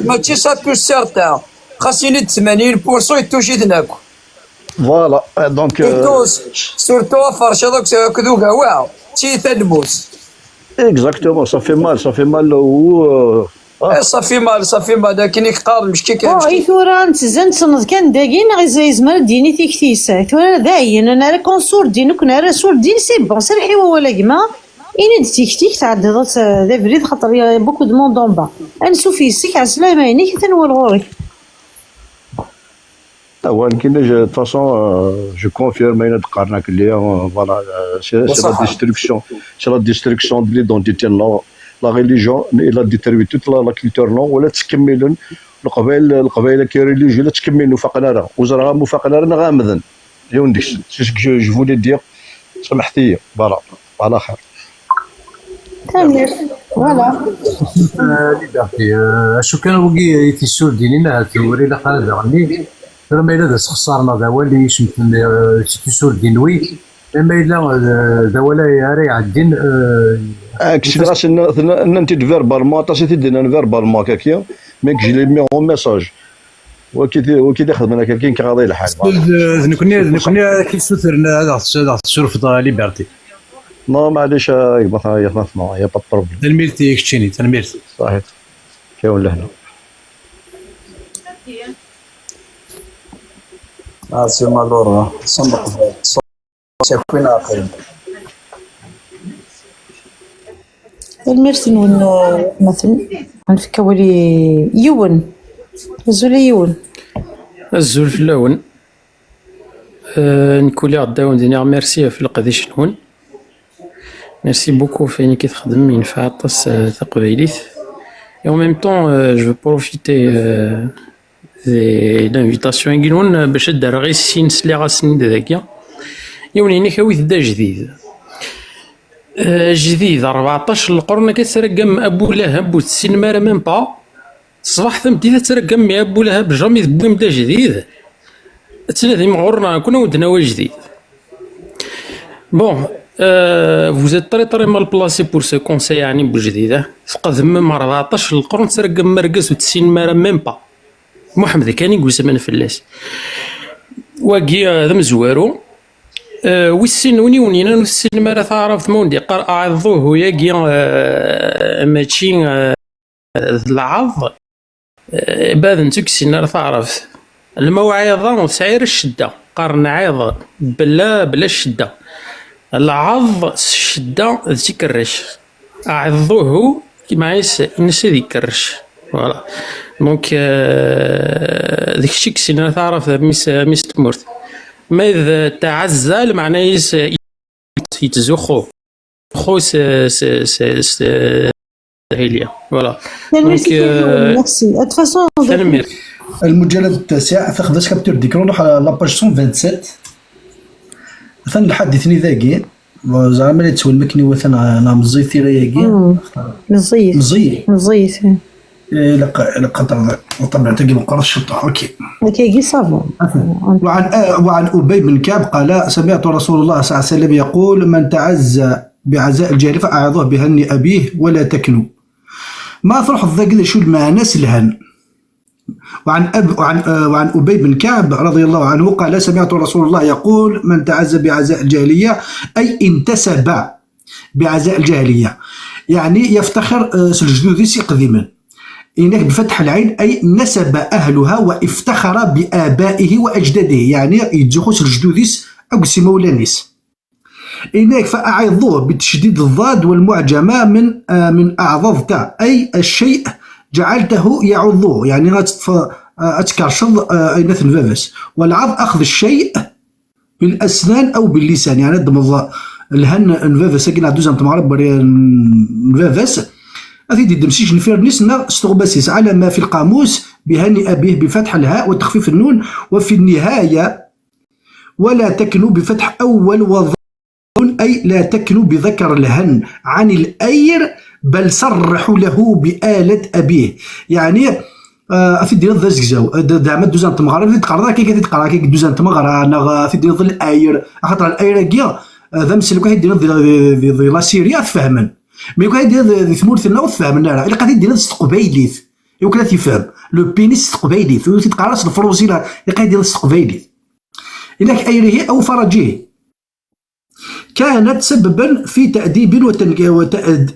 ماشي سا توش سارتان خاصني 80% يتوشي دناكو فوالا دونك سورتو فرش هذاك كذوك واو تي تنموس اكزاكتومون صافي مال و صافي مال لكن يقارن مش كي كان اي ثورا نتزن تصنت كان داكين غير زيزمر ديني تيكتيسا ثورا داين انا راه كونسور دين كنا راه سور دين سي بون سير حيوا ولا كما إني تيكتيك تعدضت ذا فريد خاطر بوكو دو موند اون با انسو فيسيك على السلامه عينيك تنول غوري ولكن de toute façon je confirme une قارناك اللي voilà c'est la destruction de l'identité la religion elle a détruit toute la culture non ولا تكملون القبائل كي ريليجيو لا تكملوا فقنا وزرا مو فقنا غامذن يونديش جو فولي دير سمحتي فوالا على خير تمام فوالا ليبرتي شو كان وقي يتسول دينينا توري لا قال غني ما إلا خسرنا ذا اللي يسمى تسول دينوي ما إلا ذا ولا ياري عدين كشي غاس ان انت فيربال ما تاسي تدينا فيربال ما كاكيا ميك جي لي مي اون ميساج وكي خدمنا كاين كغاضي الحال نكوني كي سوثرنا هذا تشرف ليبرتي نو معليش مثلا يا با بروبليم الميرتي كتشيني تنميرتي صحيح كاين لهنا سي مالورا صندوق شاكوين اخرين الميرسي نون مثلا نفكا ولي يون زولي يون الزول في اللون نكولي غداون دينيغ ميرسي في القديش نون ميرسي بوكو فين كي تخدم ينفع طاس تقبايليت et en même temps je veux profiter l'invitation يقولون باش دار غير السينس اللي غاسني داكيا يوني كاوي دا جديد جديد 14 القرن كترقم ابو لهب والسينما راه ميم با الصباح ثمتي تترقم ابو لهب جامي ذبويم دا جديد ثلاثه مغورنا كنا ودنا جديد بون vous êtes très mal placé pour ce conseil يعني بوجديده تقدم 14 القرن ترقم مرقز و90 مره ميم با محمد كان يقول زمان فلاس واقي هذا مزوارو والسنوني ونينا السن مره تعرف موندي قرأ عضوه ياقي ماشي العض بعد نتوك السن تعرف الموعظه وسعير الشده قرن عيض بلا الشده العض الشده تكرش عضوه كيما يس الناس يكرش فوالا دونك داك الشيء كسينا تعرف ميس تمورت ما إذا تعزل معناه يتزخو خو هيليا فوالا دونك تنمير المجلد التاسع فخذاش كابتور ديكرون نروح على لاباج 127 مثلا الحدثني ذاكي زعما ملي تسوى المكني وثنا انا مزيتي رايكي مزيت لقد طبعا تلقى مقر الشطه اوكي كي صافون. وعن ابي بن كعب قال سمعت رسول الله صلى الله عليه وسلم يقول من تعزى بعزاء الجاهل فاعظه بهني ابيه ولا تكنوا ما فرح الذاك شو المعنى سلهن. وعن أبي بن كعب رضي الله عنه قال سمعت رسول الله يقول من تعزى بعزاء الجاهلية أي انتسب بعزاء الجاهلية يعني يفتخر سلجدوديس قديما إنك بفتح العين أي نسب أهلها وافتخر بآبائه وأجداده يعني يتزخو سلجدوديس أو سيمولانيس إنك فأعظوه بتشديد الضاد والمعجمة من أعظظت أي الشيء جعلته يعضوه يعني أتكرشض أينث الفافس والعض أخذ الشيء بالأسنان أو باللسان يعني الضمض الهن الفافس كنا دوزان تمعرب بري الفافس أثيدي دمسيش نفيرنس استغباسيس على ما في القاموس بهني أبيه بفتح الهاء وتخفيف النون وفي النهاية ولا تكنوا بفتح أول وظن أي لا تكنوا بذكر الهن عن الأير بل صرحوا له بآلة أبيه يعني في ديال ذا زكزاو دعما دوزان تمغرا في تقرا كي كتقرا كي دوزان تمغرا انا في ديال الأير خاطر الأير كيا ذا مسلك واحد ديال لا سيريا تفهمن مي كاين ديال ثمورتنا تفهمنا راه الا قاعد ديال استقبايليث يمكن تفهم لو بينيس استقبايليث تقرا الفروسي لا قاعد ديال استقبايليث إنك أيره أو فرجه كانت سببا في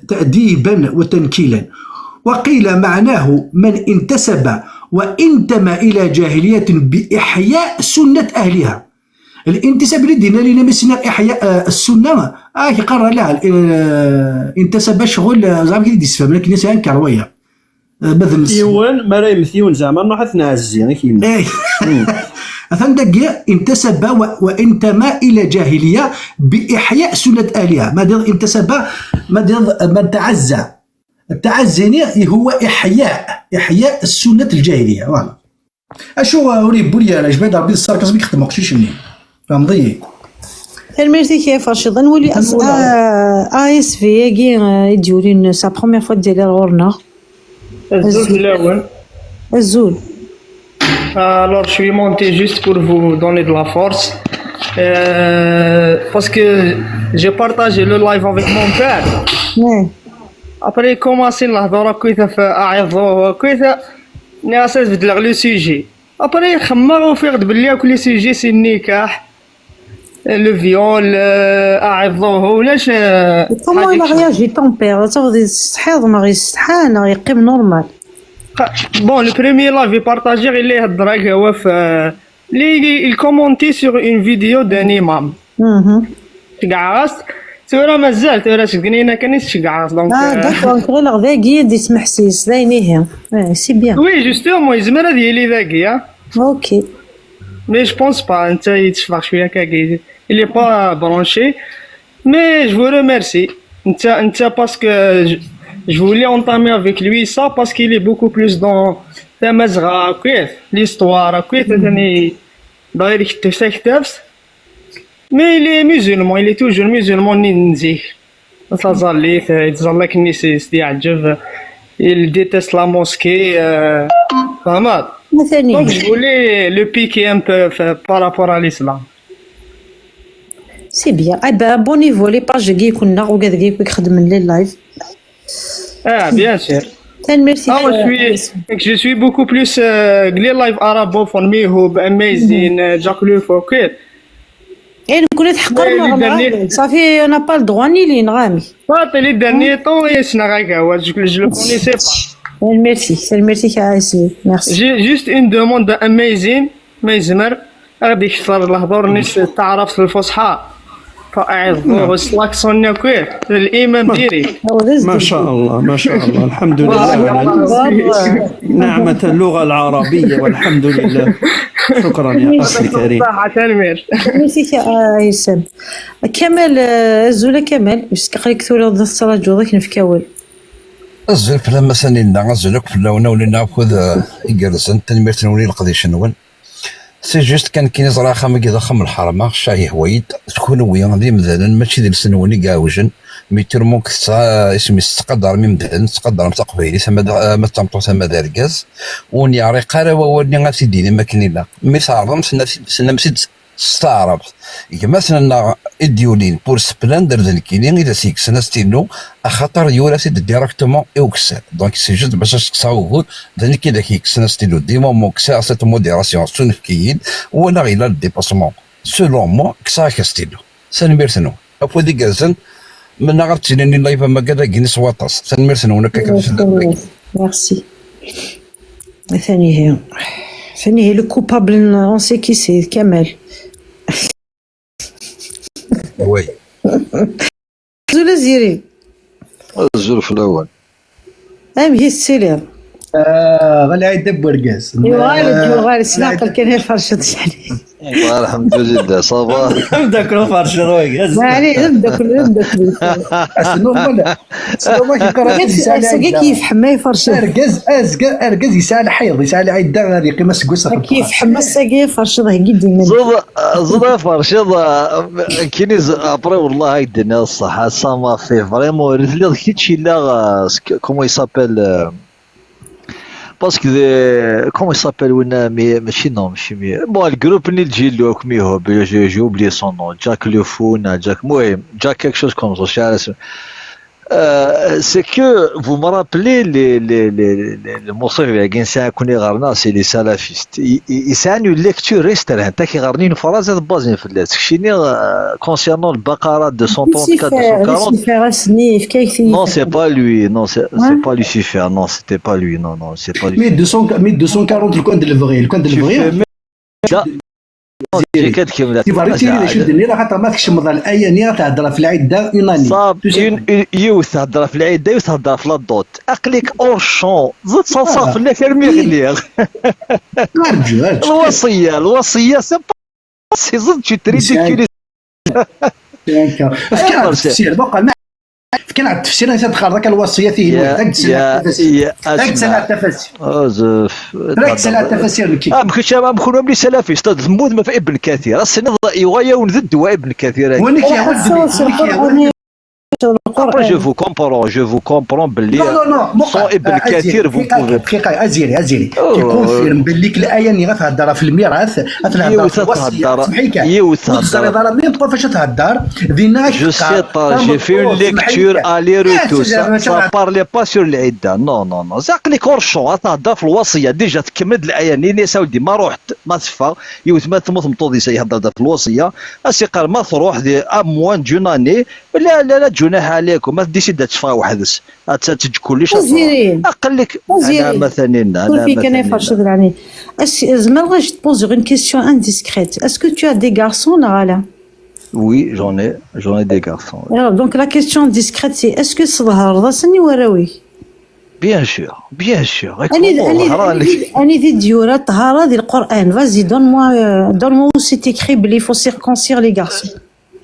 تأديبا وتنكيلا وقيل معناه من انتسب وانتمى إلى جاهلية بإحياء سنة أهلها. الانتساب لدينا لنا مسنا إحياء السنة يقرر لها انتسب شغل زعما كي تفهم لكن الناس كرويه مثيون ما راه مثيون زعما نروح نعزي كيما مثلا داك انتسب وانتمى الى جاهليه باحياء سنه اهلها ما دير انتسب ما دير من تعزى التعزي هو احياء السنه الجاهليه فوالا اشو وري بولي انا جبد ربي الساركز بك خدمه شي شني فهمتي الميرسي كيف رشيد نولي اس في كي يديروا سا بروميير فوا ديالي غورنا الزول الاول الزول. Alors je suis monté juste pour vous donner de la force parce que j'ai partagé le live avec mon père. Ouais. Après il commence نهضر كويتا فاعظوه كويتا ناس بدل لو سوجي. Après خمر وفيق بلي كل سوجي سي النكاح لو فيول اعظوه ولاش. Comment il a réagi ton père؟ تاخذ الصحيح ما غيستحان يقيم نورمال. Bon, le premier live est partagé, il est il commentait sur une vidéo d'un imam. Tu vois, مازال تقنينا كنيس شقعاص donc. d'accord غير غذاكي دي سمح سيس لاينيه سي بيان. Oui, justement, يزمر هذه اللي ذاكي. OK. Mais je pense pas انت يتشفع شويه كاكي. Il est pas branché. Mais je vous remercie. انت parce que je voulais entamer avec lui ça parce qu'il est beaucoup plus dans la mazra, l'histoire, d'ailleurs mais il est musulman, il est toujours musulman ninzi. Il déteste la mosquée. Donc je voulais le piquer un peu par rapport à l'islam. سي بيان. اي با بون نيفو لي باج كي كنا وكذا كي يخدم لي اللايف. bien sûr. Merci. Ah, moi, je suis beaucoup plus les live arabophone, Mihoob, Amazing, Jack Lefoket. Et nous connaissons حقرنا صافي on n'a pas le droit ni les نغامي. Les derniers temps, je le connaissais pas. Merci كايسي. Merci. J'ai juste une demande d'Amazing, ما يزمر غادي يكثر الهضور الناس تعرف الفصحى. فأعظ والسلاكسون كوير الإمام ديري. ما شاء الله ما شاء الله الحمد لله على نعمة اللغة العربية والحمد لله. شكرا يا أخي الكريم. صحة تنمير. ميرسي يا يسام. كمال الزولة كمال باش تقريك ثورة ضد الصلاة جوضك نفكاول. الزول فلا مثلا لنا الزولك فلا ونولينا ناخذ يجلسن تنمير نولي القضية شنون. سي جوست كان كاين زراخه ما كذا خم الحرمه شاي هويد تكون ويا غادي مثلا ماشي ديال السنوني كاوجن ميتر مونك اسمي تقدر من مثلا تقدر متقبيلي ما تمطو ثما داركاز وني عريق راه وني غاسيدي ما كاين لا مي صارم سنا مسيد استعرب مثلا الديولين بور سبلاندر ذلكينين الى سيكس انا ستينو خاطر يورا سيد ديريكتومون اوكسال دونك سي جوست باش تكساو ذلك اذا كيكس انا ستينو ديما موكسا سيت موديراسيون سونفكيين ولا غير الديباسمون سولون مو كسا كاستينو سنميرتنو افو دي كازن من غير تنين لايف ما كذا كينس واطاس سنميرتنو انا ميرسي. ثاني هي لو كوبابل اون سي كي سي كمال. وي زولا زيري الزول في الاول هي السلام غالي يدبر كاس غالي سلاقل كان هي فرشت يعني الحمد لله صباح نبدا كل فرش رويك علي نبدا ما كيقرا كيف حماي فرش اركز يسال حيض يسال عيد غادي قيمه سكوسه كيف حماس كي فرش ضه قدي زود فرش كاين ابري والله يدنا الصح سما في فريمون ريزلي كيتشي لا كومو يسابيل باسكو كومون يسابيل ونا ماشي نو ماشي بون الجروب اللي تجي له كمي هو جي اوبلي سون نو جاك لوفون جاك المهم جاك كيك شوز كوم سو شارس c'est que vous me rappelez les مصيفة كاين ساعة كوني غارنا سي لي سالافيست يسانيو ليكتور ريستر انت كي غارنين فرازات بازين في اللات كشيني كونسيرنون البقرات 234 240 non c'est pas lui non c'est pas Lucifer non c'était pas lui non c'est pas lui 1240 الكوند الفغي جي كتكمل تيفاريتي شد ني راه حتى ما تكشمض الايه ني تهضر في العده يوناني صاب يوث تهضر في العده وتهضر في لادوت اقليك اور شون زد صاف لا كرمي غليغ الوصيه سي زد تي تريديكولي التفسير بقى كان على التفسير انت تخرج ذاك الوصيه فيه ذاك سنه التفسير ذاك سنه التفسير كي ما مخونوا بلي سلفي استاذ ثمود ما في ابن كثير السنه يغايا ونذد وابن كثير ولكن يا Après, je vous comprends باللي صو ابن كثير vous pouvez دقيقه ازيري كيكونفيرم باللي الايه اللي غتهضر في الميراث غتهضر في الوصيه سمحيك غتهضر ميم با فاش تهضر ديناك جو سي با جي في اون ليكتور الي روتو سا بارلي با سور العده نو زاق لي كورشون تهضر في الوصيه ديجا تكمل الايه ني ساودي ما روحت ما تفا يوث ما تموت مطودي يهضر في الوصيه اسي قال ما تروح دي اموان جوناني لا جناح عليكم ما تديش تشفى وحدس تجي كلش اقل لك انا مثلا في كان يفرش يعني زعما غاش تبوزي اون كيسيون انديسكريت اسكو تو ا دي غارسون غالا وي جون اي دي غارسون دونك لا كيسيون ديسكريت سي اسكو صظهر راسني وراوي بيان سور اني دي ديورا طهاره ديال القران فازي دون مو سي تيكري بلي فو سيركونسير لي غارسون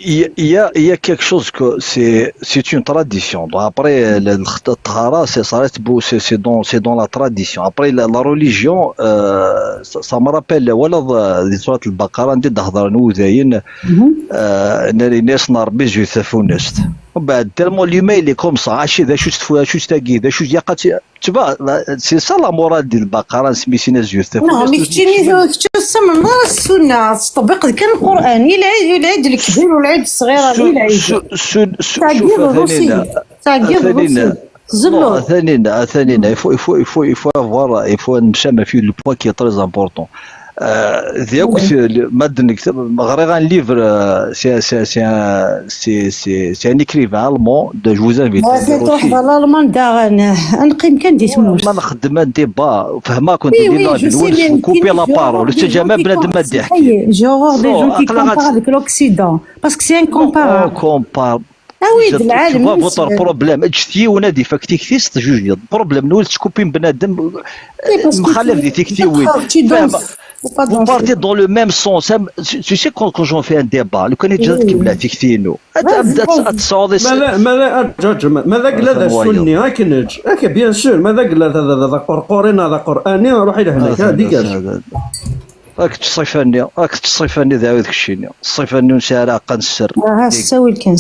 Il y a quelque chose que c'est une tradition. Donc après le tahara c'est dans la tradition. Après la religion ça me rappelle voilà des sourates al-Baqara عندي تهضر نوذاين ناري ناس نار بيج يثفونست وبعد tellement l'humain il est comme ça عاشي ذا شو تاقي ذا شو يقات تبا سي سا لا مورال ديال البقره سميتينا زيوت نعم مكتيني تسمى من السنه تطبق كان القران العيد الكبير والعيد الصغير العيد ثانينا il faut avoir il faut نشمل فيه le point qui est très important ديالك مادن غير ان ليفر سي ان اكريفان المون دو جو انفيت تروح بالالمان داغن نقيم كان ديتموش ما نخدم ديبا فهما كنت ندير كوبي لا بارول التجمع بنادم ما يحكي جوغ دي جون كي كومبار افيك لوكسيدون باسكو سي ان كومبار ويد العالم فوتر بروبليم اجتي ونادي فاكتي كثيست جوج بروبليم نول تكوبين بنادم مخالف دي تيكتي وين Vous partez dans le même sens. Tu sais quand j'en fais un débat, le candidat qui me l'a fixé, nous. ماذا قال هذا السني هاك نج هاك بيان سور ماذا قال هذا قرقورين هذا قراني روح الى هناك هذيك راك تصيفني ذا ذاك الشيء تصيفني نشارع قنسر ها سوي الكان